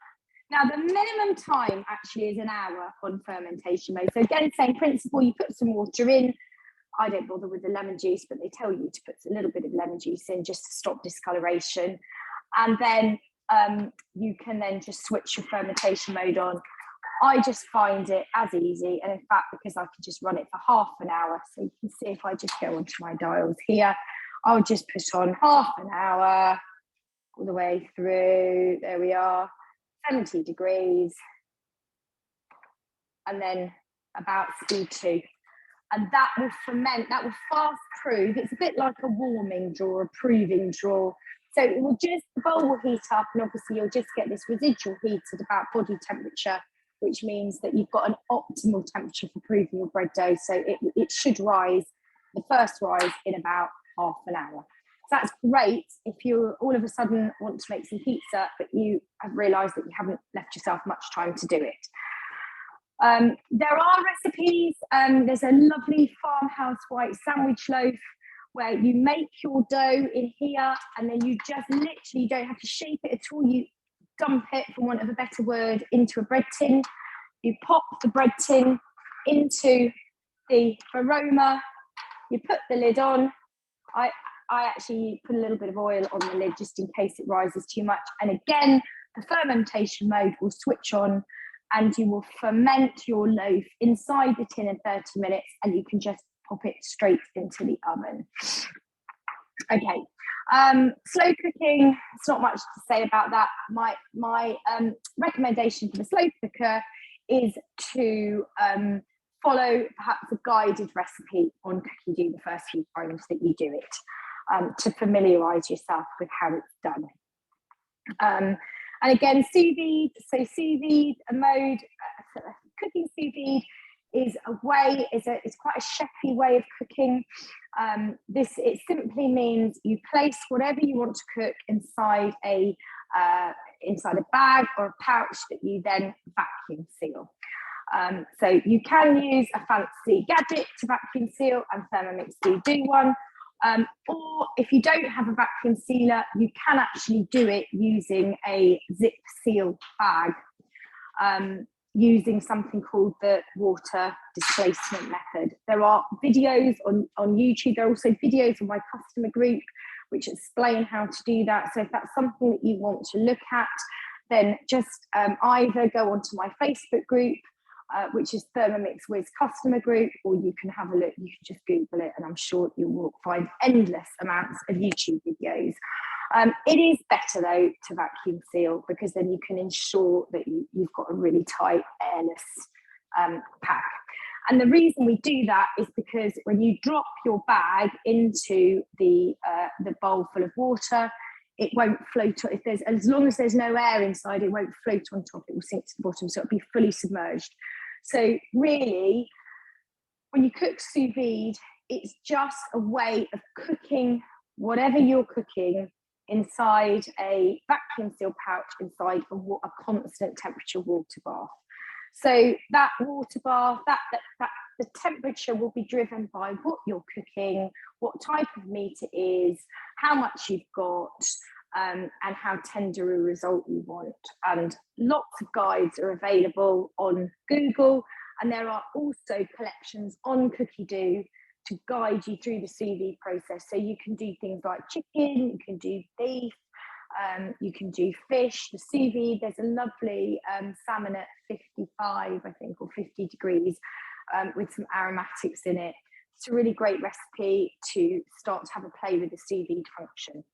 Now, the minimum time actually is an hour on fermentation mode. So again, same principle, you put some water in. I don't bother with the lemon juice, but they tell you to put a little bit of lemon juice in just to stop discoloration. And then you can then just switch your fermentation mode on. I just find it as easy. And in fact, because I can just run it for half an hour. So you can see if I just go onto my dials here, I'll just put on half an hour all the way through. There we are, 70 degrees. And then about speed 2. And that will ferment, that will fast proof. It's a bit like a warming drawer, a proving drawer. So it will just, the bowl will heat up, and obviously you'll just get this residual heat at about body temperature, which means that you've got an optimal temperature for proving your bread dough. So it should rise, the first rise, in about half an hour. So that's great if you all of a sudden want to make some pizza, but you have realised that you haven't left yourself much time to do it. There are recipes. There's a lovely farmhouse white sandwich loaf where you make your dough in here, and then you just literally don't have to shape it at all. You dump it, for want of a better word, into a bread tin. You pop the bread tin into the aroma. You put the lid on. I actually put a little bit of oil on the lid just in case it rises too much. And again, the fermentation mode will switch on, and you will ferment your loaf inside the tin in 30 minutes, and you can just pop it straight into the oven. Okay, slow cooking, it's not much to say about that. My recommendation for the slow cooker is to follow perhaps a guided recipe on cooking dough the first few times that you do it, to familiarise yourself with how it's done. And again, sous vide, so sous vide mode, cooking sous vide is a way, it's quite a chefy way of cooking. It simply means you place whatever you want to cook inside a bag or a pouch that you then vacuum seal. So you can use a fancy gadget to vacuum seal, and Thermomix do one. Or if you don't have a vacuum sealer, you can actually do it using a zip seal bag, using something called the water displacement method. There are videos on YouTube. There are also videos on my customer group which explain how to do that. So if that's something that you want to look at, then just either go onto my Facebook group, which is Thermomix Whiz Customer Group, or you can have a look, you can just Google it, and I'm sure you will find endless amounts of YouTube videos. It is better though to vacuum seal, because then you can ensure that you've got a really tight, airless pack. And the reason we do that is because when you drop your bag into the bowl full of water, it won't float. As long as there's no air inside, it won't float on top. It will sink to the bottom, so it'll be fully submerged. So really, when you cook sous vide, it's just a way of cooking whatever you're cooking inside a vacuum seal pouch, inside a constant temperature water bath. So that water bath, the temperature will be driven by what you're cooking, what type of meat it is, how much you've got, and how tender a result you want. And lots of guides are available on Google, and there are also collections on Cookie Do to guide you through the sous vide process. So you can do things like chicken, you can do beef, you can do fish. The sous vide, there's a lovely salmon at 55, I think, or 50 degrees. with some aromatics in it. It's a really great recipe to start to have a play with the sous vide function.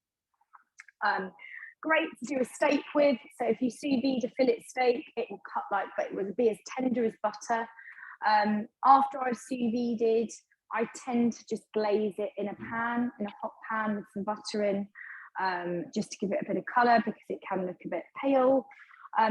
Great to do a steak with. So if you sous vide a fillet steak, it will cut like, but it will be as tender as butter. After I've sous vide'd, I tend to just glaze it in a pan, in a hot pan with some butter in, just to give it a bit of colour because it can look a bit pale.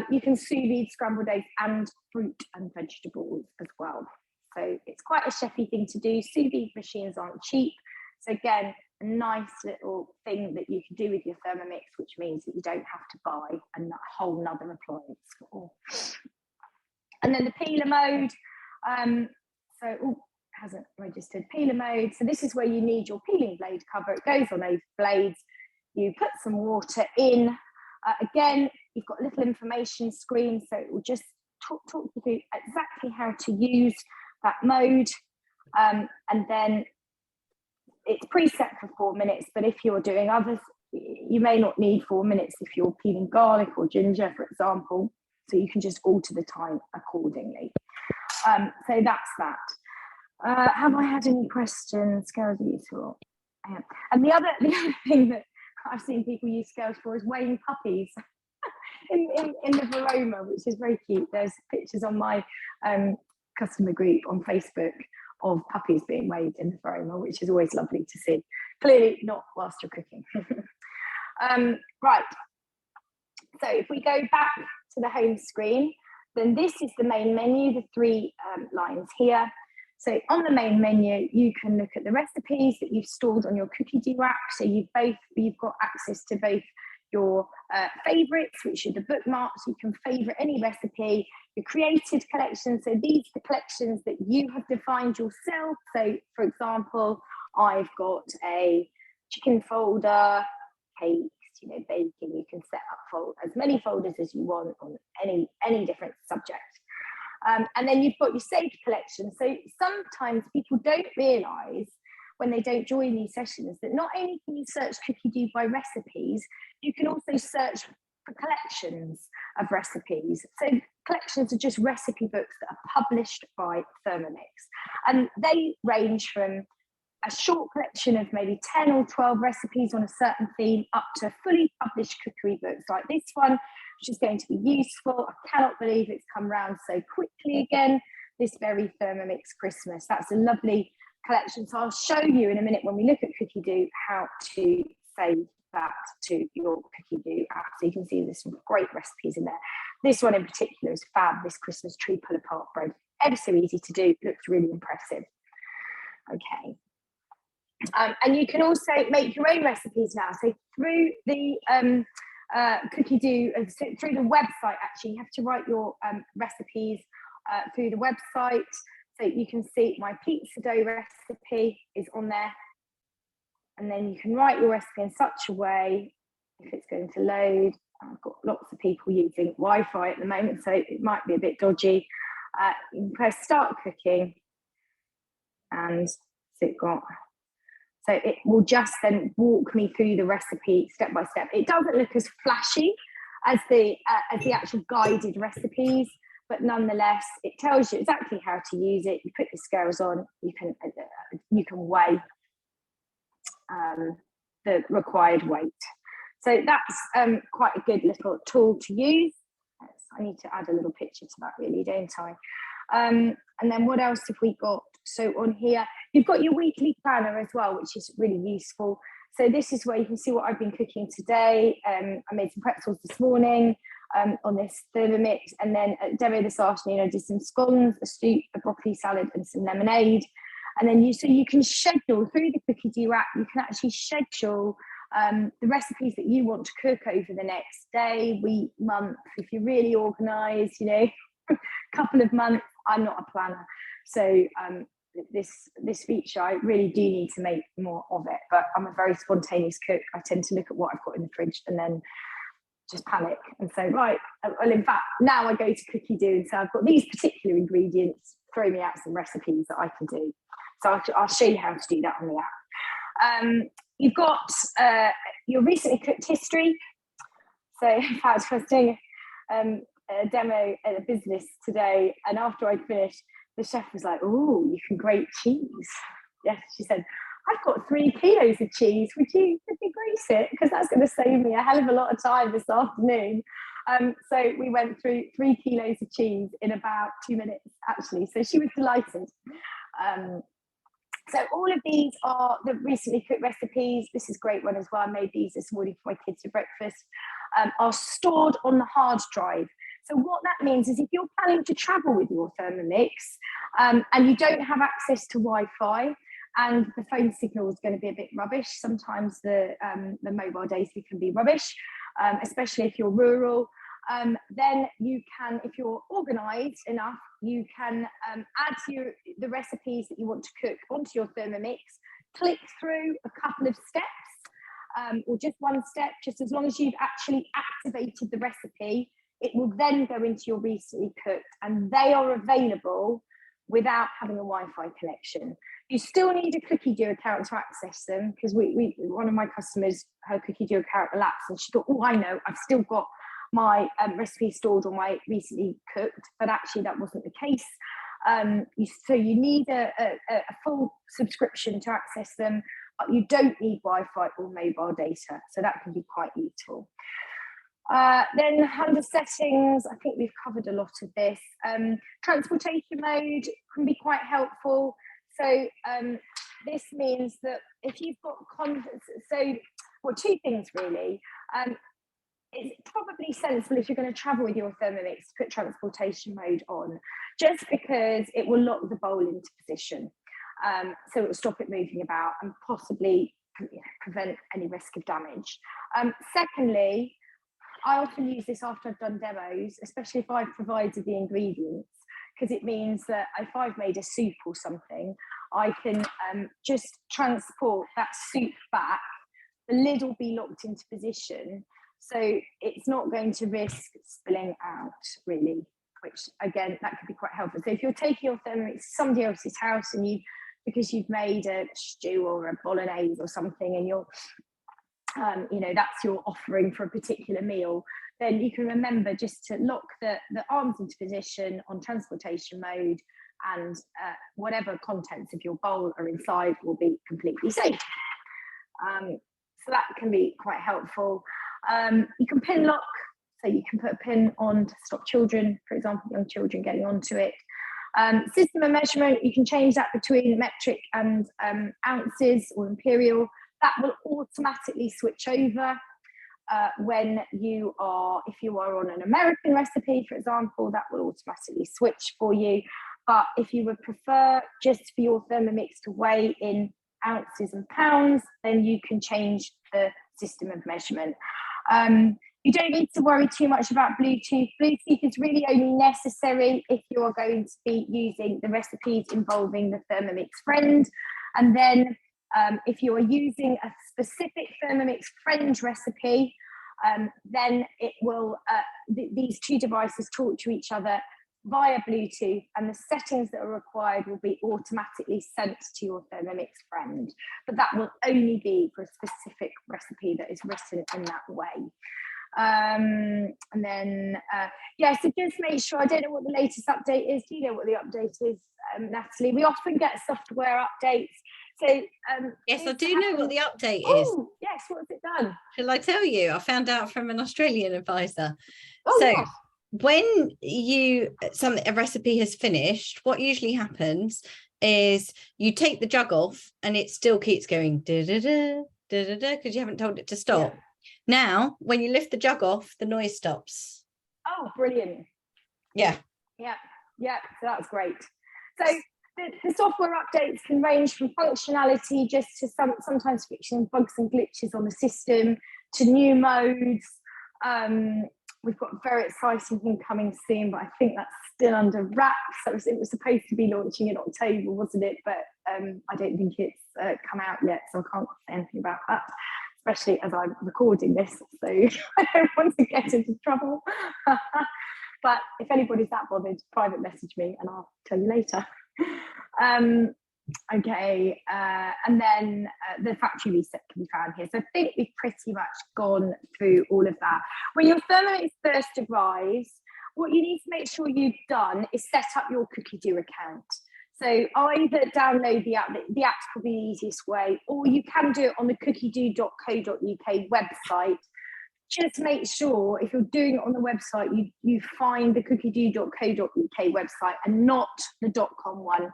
You can sous vide scrambled eggs and fruit and vegetables as well. So it's quite a chefy thing to do. Sous vide machines aren't cheap. So again, a nice little thing that you can do with your Thermomix, which means that you don't have to buy a whole nother appliance for. And then the peeler mode. Hasn't registered peeler mode. So this is where you need your peeling blade cover. It goes on over blades. You put some water in. Again, you've got a little information screen, so it will just talk you through exactly how to use that mode. And then it's preset for 4 minutes, but if you're doing others, you may not need 4 minutes if you're peeling garlic or ginger, for example. So you can just alter the time accordingly. So that's that. Have I had any questions? Scales are useful. And the other thing that I've seen people use scales for is weighing puppies in the Varoma, which is very cute. There's pictures on my customer group on Facebook of puppies being weighed in the Varoma, which is always lovely to see. Clearly not whilst you're cooking. Right. So if we go back to the home screen, then this is the main menu, the 3 lines here. So on the main menu, you can look at the recipes that you've stored on your cookie do rack. So you've got access to both your favorites, which are the bookmarks. You can favorite any recipe, your created collection. So these are the collections that you have defined yourself. So for example, I've got a chicken folder, cakes, baking. You can set up as many folders as you want on any different subject. And then you've got your saved collection. So sometimes people don't realise when they don't join these sessions that not only can you search Cookie Do by recipes, you can also search for collections of recipes. So collections are just recipe books that are published by Thermomix. And they range from a short collection of maybe 10 or 12 recipes on a certain theme up to fully published cookery books like this one, which is going to be useful. I cannot believe it's come round so quickly again, this very Thermomix Christmas. That's a lovely collection. So I'll show you in a minute when we look at Cookie Do how to save that to your Cookie Do app. So you can see there's some great recipes in there. This one in particular is fab, this Christmas tree pull apart bread. Ever so easy to do, looks really impressive. Okay. And you can also make your own recipes now. So through the Cookie Do, through the website, actually, you have to write your recipes through the website. So you can see my pizza dough recipe is on there. And then you can write your recipe in such a way, if it's going to load. I've got lots of people using Wi-Fi at the moment, so it might be a bit dodgy. You can press start cooking, and so it will just then walk me through the recipe step by step. It doesn't look as flashy as the actual guided recipes, but nonetheless, it tells you exactly how to use it. You put your scales on, you can weigh the required weight. So that's quite a good little tool to use. I need to add a little picture to that, really, don't I? And then what else have we got? So on here, you've got your weekly planner as well, which is really useful. So this is where you can see what I've been cooking today. I made some pretzels this morning on this Thermomix, and then at demo this afternoon, I did some scones, a soup, a broccoli salad, and some lemonade. And then you can schedule through the Cookie Do app. You can actually schedule the recipes that you want to cook over the next day, week, month. If you're really organised, couple of months. I'm not a planner, so this feature I really do need to make more of it. But I'm a very spontaneous cook. I tend to look at what I've got in the fridge and then just panic and say, right. Well, in fact, now I go to Cookie Do and say I've got these particular ingredients. Throw me out some recipes that I can do. So I'll show you how to do that on the app. You've got your recently cooked history. So in fact, I was doing a demo at a business today, and after I'd finished, the chef was like, oh, you can grate cheese. Yes, she said, I've got 3 kilos of cheese. Would you grace it? Because that's going to save me a hell of a lot of time this afternoon. So we went through 3 kilos of cheese in about 2 minutes, actually. So she was delighted. So all of these are the recently cooked recipes. This is a great one as well. I made these this morning for my kids for breakfast. Are stored on the hard drive. So what that means is if you're planning to travel with your Thermomix and you don't have access to Wi-Fi and the phone signal is going to be a bit rubbish, sometimes the mobile data can be rubbish, especially if you're rural, then you can, if you're organised enough, you can add the recipes that you want to cook onto your Thermomix, click through a couple of steps, or just one step, just as long as you've actually activated the recipe, it will then go into your recently cooked, and they are available without having a Wi-Fi connection. You still need a Cookie account to access them, because one of my customers, her Cookie account elapsed, and she thought, oh, I know, I've still got my recipe stored on my recently cooked, but actually that wasn't the case. So you need a full subscription to access them, but you don't need Wi-Fi or mobile data, so that can be quite useful. Then under settings, I think we've covered a lot of this. Transportation mode can be quite helpful. So this means that if you've got two things really. It's probably sensible if you're going to travel with your Thermomix to put transportation mode on, just because it will lock the bowl into position. So it will stop it moving about and possibly prevent any risk of damage. Secondly, I often use this after I've done demos, especially if I've provided the ingredients, because it means that if I've made a soup or something, I can just transport that soup back. The lid will be locked into position, so it's not going to risk spilling out, really, which, again, that could be quite helpful. So if you're taking your Thermomix to somebody else's house and because you've made a stew or a bolognese or something, and you're that's your offering for a particular meal, then you can remember just to lock the arms into position on transportation mode, and whatever contents of your bowl are inside will be completely safe. So that can be quite helpful. You can pin lock, so you can put a pin on to stop children, for example, young children getting onto it. System of measurement, you can change that between metric and ounces or imperial. That will automatically switch over when if you are on an American recipe, for example, that will automatically switch for you. But if you would prefer just for your Thermomix to weigh in ounces and pounds, then you can change the system of measurement. You don't need to worry too much about Bluetooth. Bluetooth is really only necessary if you are going to be using the recipes involving the Thermomix Friend. And then if you are using a specific Thermomix Friend recipe, then it will, these two devices talk to each other via Bluetooth, and the settings that are required will be automatically sent to your Thermomix Friend. But that will only be for a specific recipe that is written in that way. And then, so just make sure, I don't know what the latest update is. Do you know what the update is, Natalie? We often get software updates. So yes, I do know what the update is. Yes, what has it done? Shall I tell you? I found out from an Australian advisor. Oh, so yes. When a recipe has finished, what usually happens is you take the jug off and it still keeps going da-da-da, da-da-da, because you haven't told it to stop. Yeah. Now, when you lift the jug off, the noise stops. Oh, brilliant. Yeah. So that's great. So the software updates can range from functionality just to sometimes fixing bugs and glitches on the system to new modes. We've got a very exciting thing coming soon, but I think that's still under wraps. It was supposed to be launching in October, wasn't it? But I don't think it's come out yet, so I can't say anything about that, especially as I'm recording this, so I don't want to get into trouble. But if anybody's that bothered, private message me and I'll tell you later. Okay, and then the factory reset can be found here. So I think we've pretty much gone through all of that. When your Thermomix first arrives, what you need to make sure you've done is set up your CookieDo account. So either download the app, the app's probably the easiest way, or you can do it on the cookiedo.co.uk website. Just make sure if you're doing it on the website, you find the cookiedo.co.uk website and not the .com one.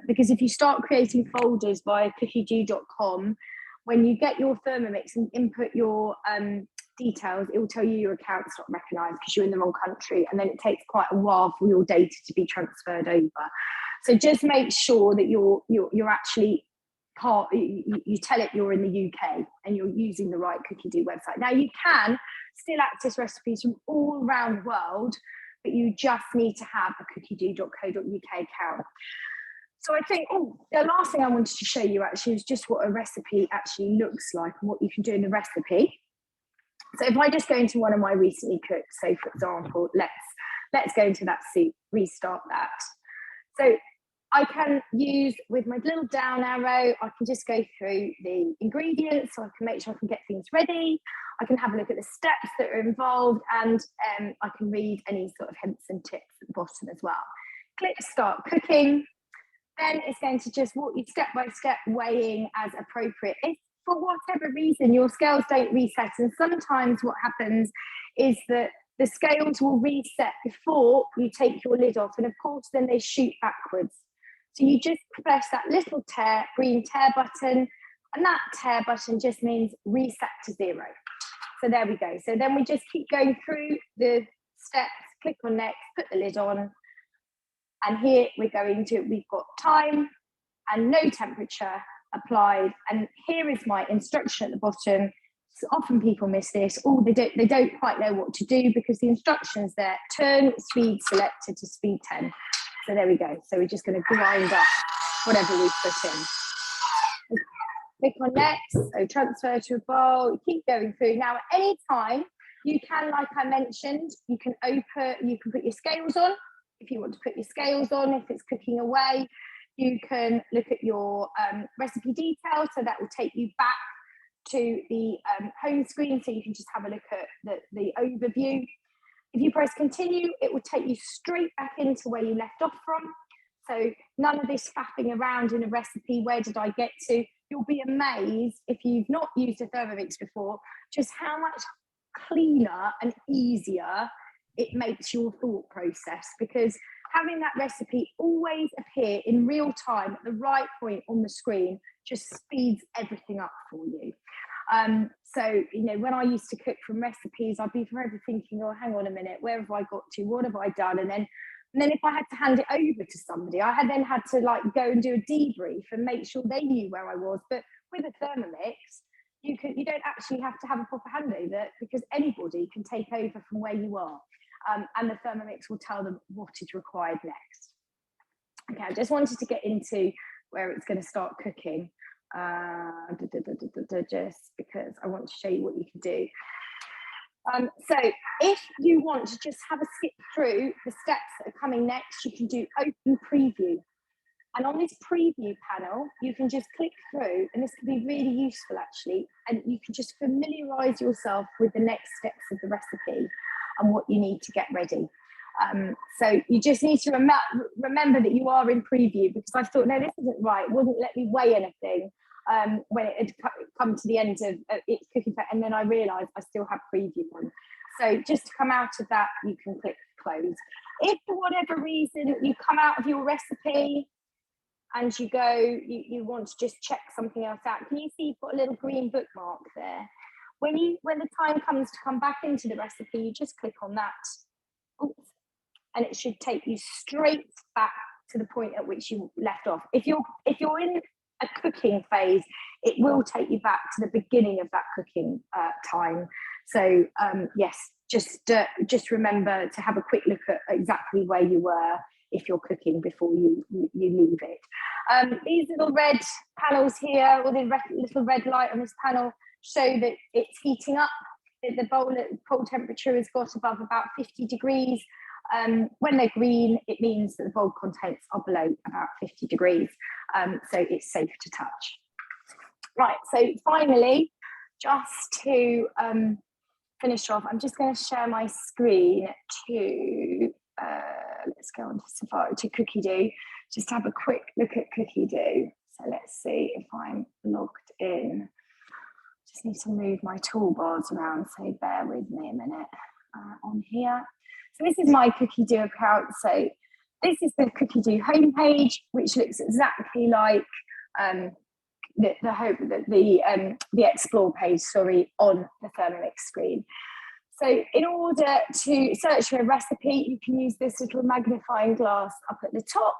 Because if you start creating folders via cookiedo.com, when you get your Thermomix and input your details, it will tell you your account's not recognised because you're in the wrong country, and then it takes quite a while for your data to be transferred over. So just make sure that you're actually you tell it you're in the UK and you're using the right CookieDo website. Now you can still access recipes from all around the world, but you just need to have a cookiedo.co.uk account. So I think, the last thing I wanted to show you actually is just what a recipe actually looks like and what you can do in the recipe. So if I just go into one of my recently cooked, so for example, let's go into that soup, restart that. So I can use, with my little down arrow, I can just go through the ingredients so I can make sure I can get things ready. I can have a look at the steps that are involved, and I can read any sort of hints and tips at the bottom as well. Click start cooking. Then it's going to just walk you step by step, weighing as appropriate. If for whatever reason your scales don't reset, and sometimes what happens is that the scales will reset before you take your lid off, and of course then they shoot backwards. So you just press that little green tear button, and that tear button just means reset to 0. So there we go. So then we just keep going through the steps, click on next, put the lid on, and here we've got time and no temperature applied. And here is my instruction at the bottom. So often people miss this, or they don't quite know what to do because the instructions there, turn speed selected to speed 10. So there we go. So we're just going to grind up whatever we put in. Click on next, so transfer to a bowl, keep going through. Now at any time, you can, like I mentioned, you can put your scales on if you want to put your scales on, if it's cooking away. You can look at your recipe details, so that will take you back to the home screen, so you can just have a look at the overview. If you press continue, it will take you straight back into where you left off from. So none of this faffing around in a recipe, where did I get to? You'll be amazed, if you've not used a Thermomix before, just how much cleaner and easier it makes your thought process, because having that recipe always appear in real time at the right point on the screen just speeds everything up for you. So, when I used to cook from recipes, I'd be forever thinking, oh, hang on a minute, where have I got to? What have I done? And then if I had to hand it over to somebody, I had to go and do a debrief and make sure they knew where I was. But with a Thermomix, you don't actually have to have a proper handover, because anybody can take over from where you are. And the Thermomix will tell them what is required next. Okay, I just wanted to get into where it's going to start cooking, just because I want to show you what you can do. So if you want to just have a skip through the steps that are coming next, you can do open preview. And on this preview panel, you can just click through, and this can be really useful actually, and you can just familiarise yourself with the next steps of the recipe and what you need to get ready. So you just need to remember that you are in preview, because I thought, no, this isn't right. It wouldn't let me weigh anything when it had come to the end of its cooking time, and then I realised I still have preview on. So just to come out of that, you can click close. If for whatever reason you come out of your recipe and you want to just check something else out, can you see you've got a little green bookmark there? When the time comes to come back into the recipe, you just click on that. Oops. And it should take you straight back to the point at which you left off. If you're in a cooking phase, it will take you back to the beginning of that cooking time. So yes, just remember to have a quick look at exactly where you were if you're cooking before you leave it. These little red panels here, or the little red light on this panel, show that it's heating up. The bowl temperature has got above about 50 degrees. When they're green, it means that the bowl contents are below about 50 degrees. So it's safe to touch. Right, so finally, just to finish off, I'm just going to share my screen to let's go on to Safari, to Cookie Dough, just have a quick look at Cookie Dough. So let's see if I'm logged in. Just need to move my toolbars around, so bear with me a minute on here. So this is my Cookie Dough account. So this is the Cookie Dough homepage, which looks exactly like the Explore page, sorry, on the Thermomix screen. So in order to search for a recipe, you can use this little magnifying glass up at the top,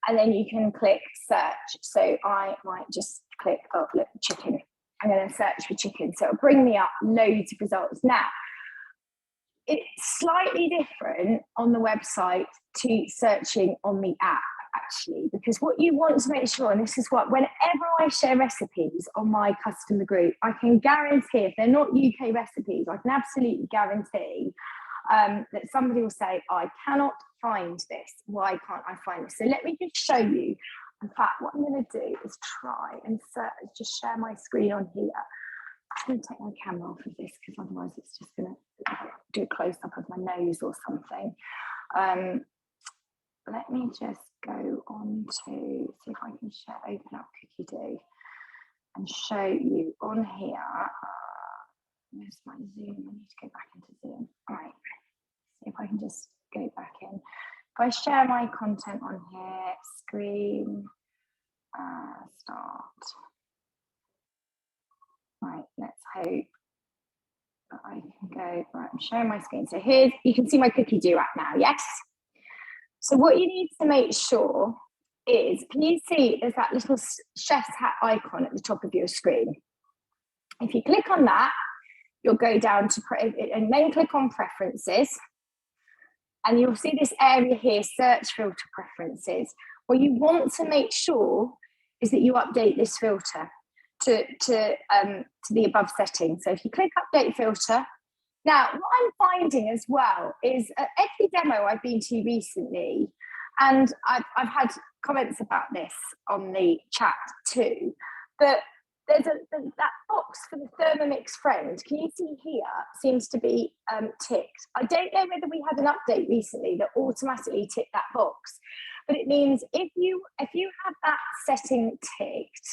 and then you can click search. So I might just click, oh look, chicken. I'm going to search for chicken. So it'll bring me up loads of results. Now, it's slightly different on the website to searching on the app, actually, because what you want to make sure, and this is what, whenever I share recipes on my customer group, I can guarantee, if they're not UK recipes, I can absolutely guarantee that somebody will say, I cannot find this. Why can't I find this? So let me just show you. In fact, what I'm going to do is try and just share my screen on here. I'm going to take my camera off of this because otherwise it's just going to do a close-up of my nose or something. Let me just go on to see if I can open up Cookie Dough and show you on here. Where's my Zoom? I need to go back into Zoom. All right, see if I can just go back in. If I share my content on here, screen, start. Right, let's hope that I can go. Right, I'm sharing my screen. So here's, you can see my Cookie Dough app now, yes? So what you need to make sure is, can you see there's that little chef's hat icon at the top of your screen? If you click on that, you'll go down to, and then click on preferences, and you'll see this area here, search filter preferences. What you want to make sure is that you update this filter to the above setting. So if you click update filter, now what I'm finding as well is at every demo I've been to recently, and I've had comments about this on the chat too, that there's that box for the Thermomix friend, can you see here, seems to be ticked. I don't know whether we had an update recently that automatically ticked that box, but it means if you have that setting ticked,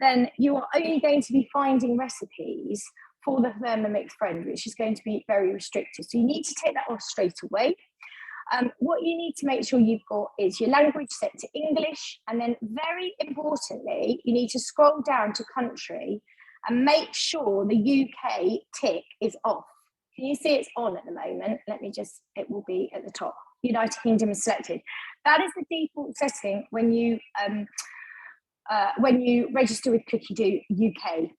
then you are only going to be finding recipes for the Thermomix friend, which is going to be very restricted. So you need to take that off straight away. What you need to make sure you've got is your language set to English, and then very importantly, you need to scroll down to country and make sure the UK tick is off. Can you see it's on at the moment? Let me just, it will be at the top. United Kingdom is selected. That is the default setting when you register with Cookie Dough UK.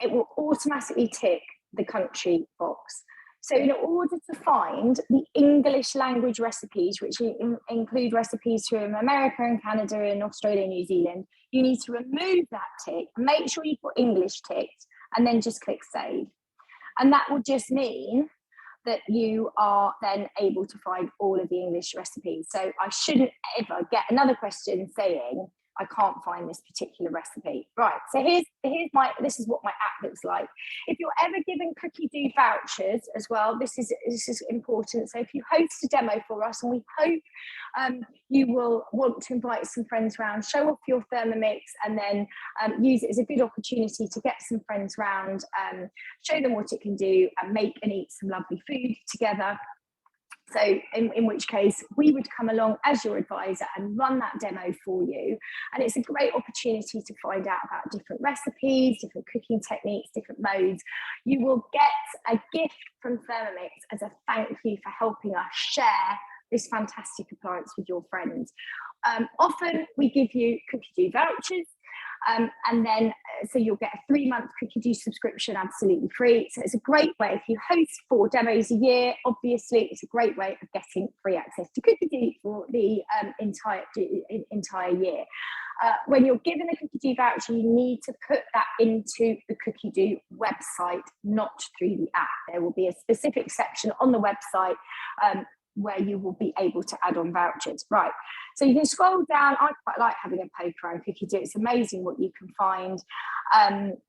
It will automatically tick the country box. So in order to find the English language recipes, which include recipes from America and Canada and Australia and New Zealand, you need to remove that tick, make sure you've got English ticked, and then just click save. And that will just mean that you are then able to find all of the English recipes. So I shouldn't ever get another question saying, I can't find this particular recipe. Right, so this is what my app looks like. If you're ever given Cookie Dough vouchers as well, this is important. So if you host a demo for us, and we hope you will want to invite some friends round, show off your Thermomix, and then use it as a good opportunity to get some friends round, show them what it can do, and make and eat some lovely food together. So in which case we would come along as your advisor and run that demo for you. And it's a great opportunity to find out about different recipes, different cooking techniques, different modes. You will get a gift from Thermomix as a thank you for helping us share this fantastic appliance with your friends. Often we give you Cookie Dough vouchers. And then, so you'll get a 3-month Cookie Dough subscription absolutely free. So it's a great way, if you host 4 demos a year, obviously it's a great way of getting free access to Cookie Dough for the entire year. When you're given a Cookie Dough voucher, you need to put that into the Cookie Dough website, not through the app. There will be a specific section on the website where you will be able to add on vouchers. Right, so you can scroll down. I quite like having a poke around Cookie Dough. It's amazing what you can find.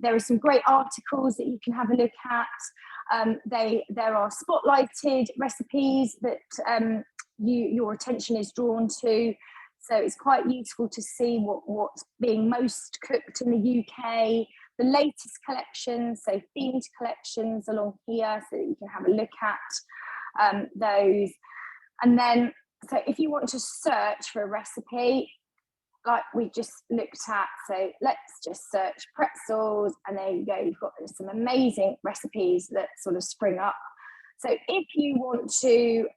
There are some great articles that you can have a look at. There are spotlighted recipes that your attention is drawn to. So it's quite useful to see what's being most cooked in the UK, the latest collections, so themed collections along here, so that you can have a look at those. And then, so if you want to search for a recipe, like we just looked at, so let's just search pretzels, and there you go, you've got some amazing recipes that sort of spring up. So if you want to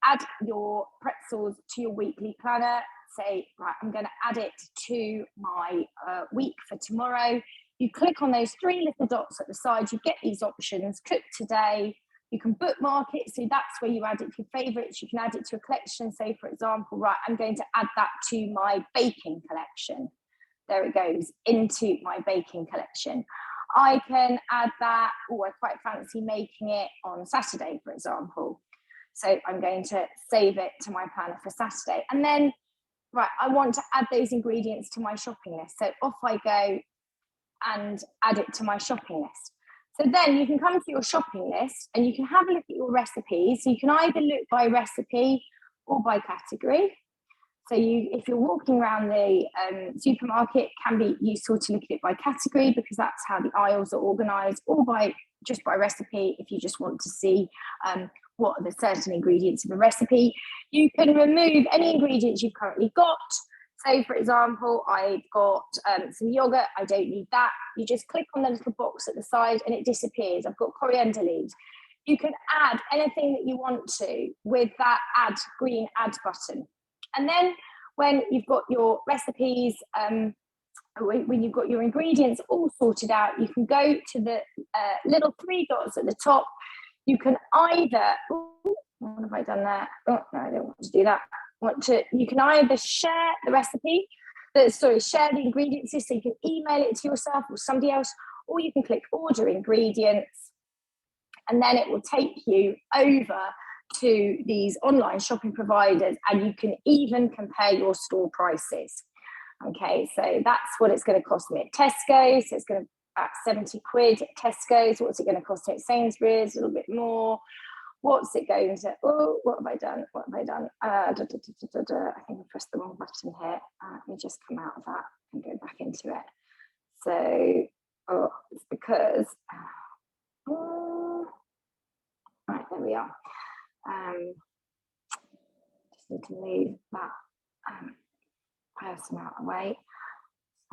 add your pretzels to your weekly planner, say, right, I'm going to add it to my week for tomorrow. You click on those 3 little dots at the side, you get these options, cook today, you can bookmark it, so that's where you add it to your favourites. You can add it to a collection, say, for example, right, I'm going to add that to my baking collection. There it goes, into my baking collection. I can add that, I quite fancy making it on Saturday, for example. So I'm going to save it to my planner for Saturday. And then, right, I want to add those ingredients to my shopping list. So off I go and add it to my shopping list. So then you can come to your shopping list and you can have a look at your recipes. So you can either look by recipe or by category. So if you're walking around the supermarket, it can be useful to look at it by category, because that's how the aisles are organised, or just by recipe if you just want to see what are the certain ingredients of a recipe. You can remove any ingredients you've currently got. So, for example, I've got some yogurt, I don't need that. You just click on the little box at the side and it disappears. I've got coriander leaves. You can add anything that you want to with that green add button. And then when you've got your recipes, when you've got your ingredients all sorted out, you can go to the little 3 dots at the top. You can either, what have I done there? Oh, no, I don't want to do that. You can either share the recipe, share the ingredients, so you can email it to yourself or somebody else, or you can click order ingredients, and then it will take you over to these online shopping providers, and you can even compare your store prices. Okay, so that's what it's going to cost me at Tesco. So it's going to be about 70 quid at Tesco's. What's it going to cost me at Sainsbury's? A little bit more. What's it going to? Oh, what have I done? I think I pressed the wrong button here. Let me just come out of that and go back into it. So, it's because. Right, there we are. Just need to move that person out of the way.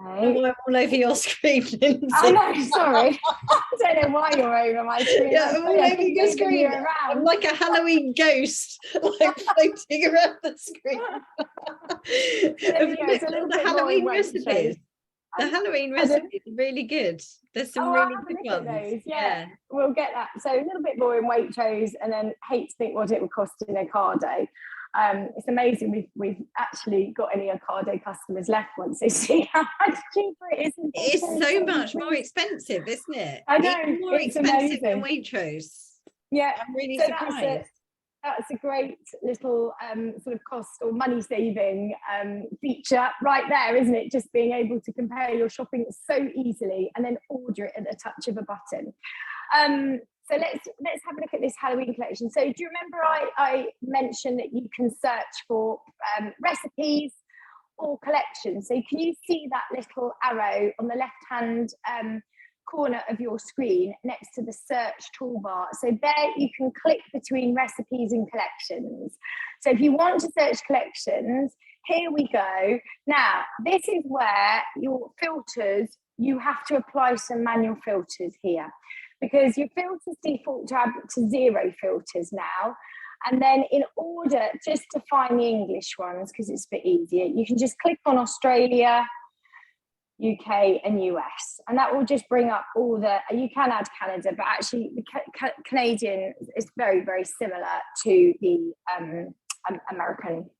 I'm all over your screen, Lindsay. I know, sorry. I don't know why you're over my screen. Yeah, I'm all over your screen. I'm like a Halloween ghost, like floating around the screen. The Halloween recipes. The Halloween recipes are really good. There's some really good ones. Those. Yeah, we'll get that. So a little bit more in Waitrose, and then hate to think what it would cost in Ocado. It's amazing we've actually got any Ocado customers left once they see how much cheaper it is. It's so much more expensive, isn't it? I know, even more expensive than Waitrose. Yeah, I'm really surprised. That's a great little sort of cost or money saving feature right there, isn't it? Just being able to compare your shopping so easily and then order it at the touch of a button. So let's have a look at this Halloween collection. So do you remember I mentioned that you can search for recipes or collections? So can you see that little arrow on the left-hand corner of your screen next to the search toolbar? So there you can click between recipes and collections. So if you want to search collections, here we go. Now, this is where your filters, you have to apply some manual filters here, because your filters default to 0 filters now. And then in order just to find the English ones, because it's a bit easier, you can just click on Australia, UK and US, and that will just bring up all the, you can add Canada, but actually the Canadian is very, very similar to the American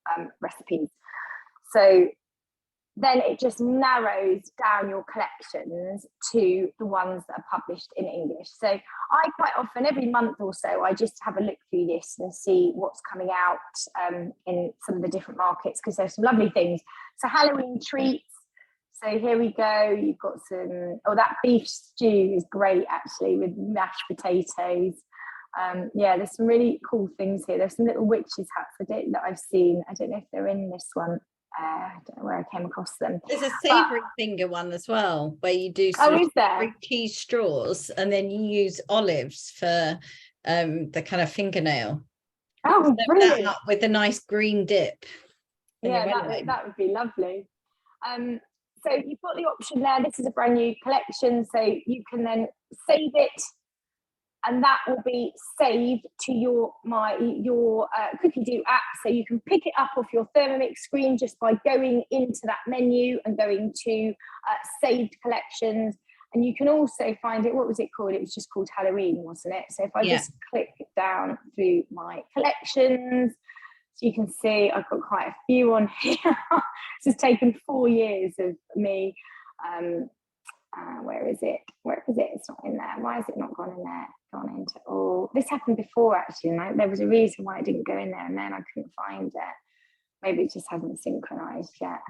recipes. So then it just narrows down your collections to the ones that are published in English. So I quite often, every month or so, I just have a look through this and see what's coming out in some of the different markets, because there's some lovely things. So Halloween treats. So here we go. You've got some, that beef stew is great actually, with mashed potatoes. Yeah, there's some really cool things here. There's some little witches hats that I've seen. I don't know if they're in this one. I don't know where I came across them. There's a savoury finger one as well, where you do is there? cheese straws, and then you use olives for the kind of fingernail. Oh, brilliant! That up with a nice green dip. Yeah, that would be lovely. So you've got the option there. This is a brand new collection, so you can then save it, and that will be saved to your Cookie Do app. So you can pick it up off your Thermomix screen just by going into that menu and going to saved collections. And you can also find it. What was it called? It was just called Halloween, wasn't it? So if I just click down through my collections, so you can see I've got quite a few on here. This has taken 4 years of me. Where is it? It's not in there. Why has it not gone in there? Gone into all. This happened before, actually, and there was a reason why it didn't go in there, and then I couldn't find it. Maybe it just hasn't synchronized yet.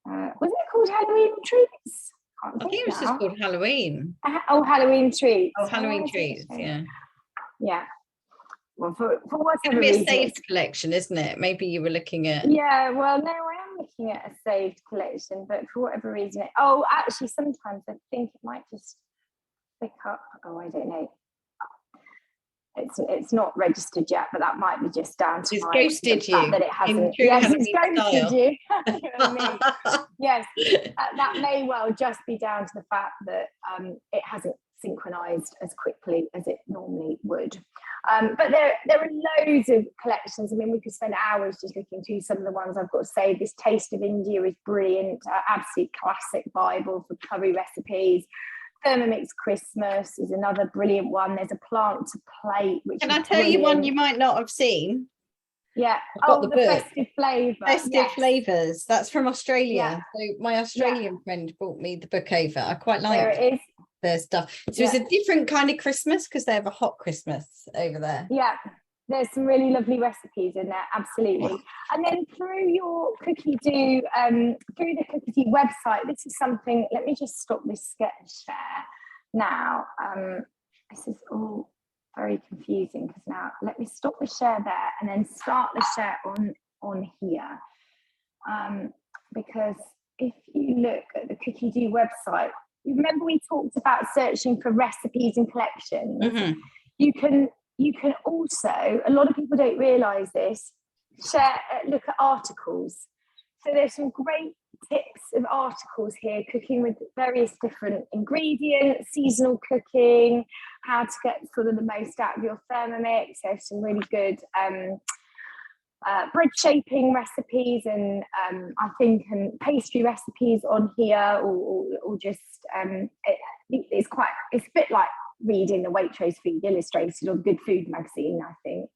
Was it called Halloween Treats? I think it was just called Halloween. Halloween Treats. Oh, Halloween Treats, yeah. Yeah. Well, for whatever reason. It's It's going to be a saved collection, isn't it? Maybe you were looking at... Yeah, well, no, I am looking at a saved collection, but for whatever reason... actually, sometimes I think it might just pick up... Oh, I don't know. It's not registered yet, but that might be just down to it's ghosted you. That it hasn't. Yes, it's ghosted you. You know what I mean? Yes, that may well just be down to the fact that it hasn't synchronized as quickly as it normally would. But there are loads of collections. I mean, we could spend hours just looking through some of the ones I've got to say. This Taste of India is brilliant, absolute classic Bible for curry recipes. Thermomix Christmas is another brilliant one. There's a plant to plate, which Can I tell you one you might not have seen? Yeah. The festive flavour. Festive flavours. That's from Australia. Yeah. So my Australian friend brought me the book over. I quite like there it is. Their stuff. So it's a different kind of Christmas because they have a hot Christmas over there. Yeah. There's some really lovely recipes in there, absolutely. And then through your Cookie Do, through the Cookie Do website, this is something, let me just stop this share now. This is all very confusing because now let me stop the share there and then start the share on here. Because if you look at the Cookie Do website, you remember we talked about searching for recipes and collections. Mm-hmm. You can also, a lot of people don't realise this, look at articles. So there's some great tips of articles here, cooking with various different ingredients, seasonal cooking, how to get sort of the most out of your Thermomix. There's some really good bread shaping recipes and I think and pastry recipes on here, or just it's a bit like reading the Waitrose Food Illustrated or Good Food magazine, I think.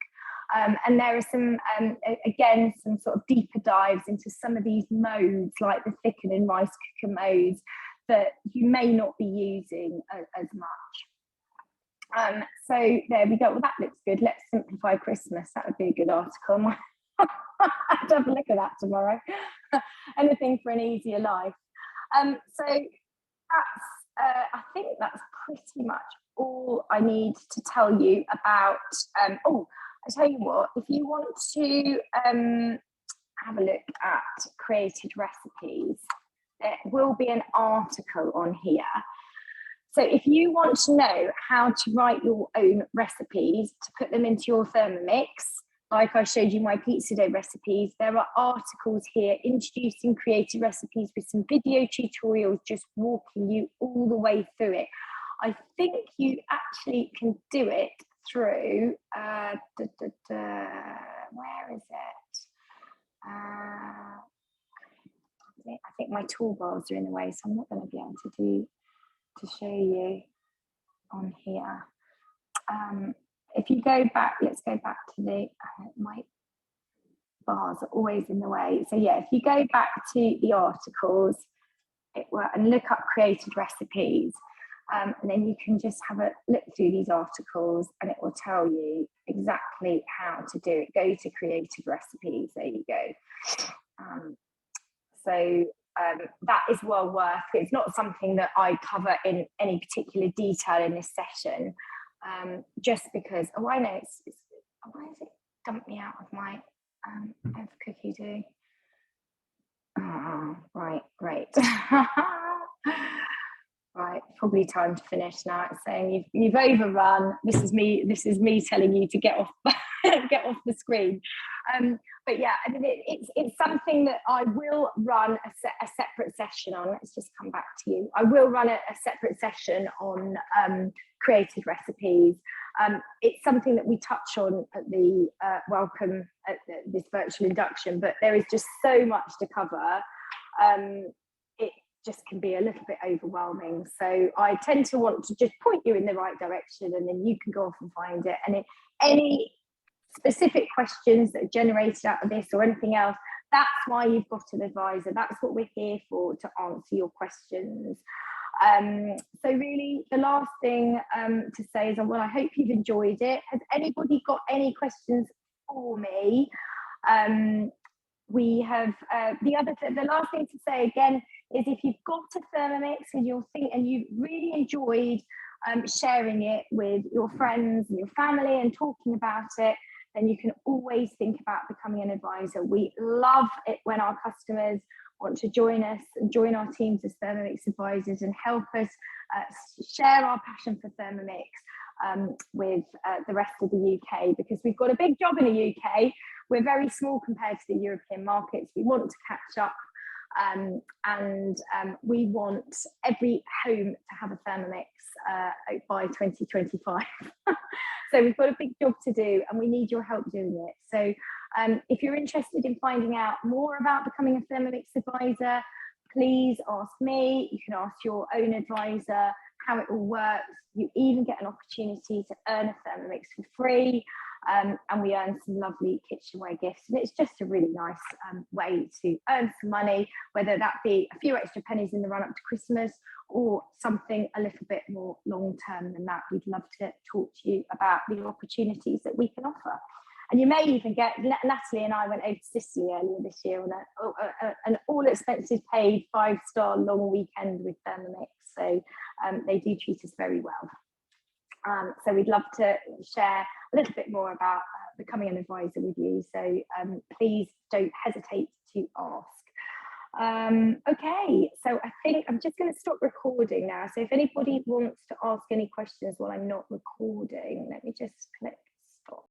And there are some, again, some sort of deeper dives into some of these modes, like the thicken and rice cooker modes, that you may not be using as much. So there we go. Well, that looks good. Let's simplify Christmas. That would be a good article. I'd have a look at that tomorrow. Anything for an easier life. So that's, I think that's pretty much all I need to tell you about. I tell you what, if you want to have a look at created recipes, there will be an article on here. So if you want to know how to write your own recipes to put them into your Thermomix, like I showed you my pizza dough recipes, there are articles here introducing creative recipes with some video tutorials just walking you all the way through it. I think you actually can do it through, where is it? I think my toolbars are in the way, so I'm not going to be able to show you on here. If you go back, let's go back to my bars are always in the way. So yeah, if you go back to the articles and look up created recipes, and then you can just have a look through these articles and it will tell you exactly how to do it. Go to creative recipes, there you go. That is well worth it. It's not something that I cover in any particular detail in this session, just because, oh, I know, why has it dumped me out of my cookie do? Oh, right, great. Right, probably time to finish now. It's saying you've overrun. This is me telling you to get off get off the screen. But yeah, I mean, it's something that I will run a separate session on. Let's just come back to you. I will run a separate session on created recipes. It's something that we touch on at the welcome at this virtual induction, but there is just so much to cover. It just can be a little bit overwhelming. So I tend to want to just point you in the right direction, and then you can go off and find it. And any specific questions that are generated out of this or anything else, that's why you've got an advisor. That's what we're here for, to answer your questions. So really the last thing to say is, well, I hope you've enjoyed it. Has anybody got any questions for me? We have the last thing to say again is, if you've got a Thermomix and you really enjoyed sharing it with your friends and your family and talking about it, then you can always think about becoming an advisor. We love it when our customers want to join us and join our teams as Thermomix advisors and help us share our passion for Thermomix with the rest of the UK, because we've got a big job in the UK. We're very small compared to the European markets. We want to catch up, and we want every home to have a Thermomix by 2025. So we've got a big job to do, and we need your help doing it. So if you're interested in finding out more about becoming a Thermomix advisor, please ask me. You can ask your own advisor how it all works. You even get an opportunity to earn a Thermomix for free, and we earn some lovely kitchenware gifts. And it's just a really nice way to earn some money, whether that be a few extra pennies in the run up to Christmas or something a little bit more long term than that. We'd love to talk to you about the opportunities that we can offer. And you may even get, Natalie and I went over to Sicily earlier this year on an all expenses paid 5-star long weekend with Thermomix. So they do treat us very well. So we'd love to share a little bit more about becoming an advisor with you. So please don't hesitate to ask. Okay, so I think I'm just going to stop recording now. So if anybody wants to ask any questions while I'm not recording, let me just click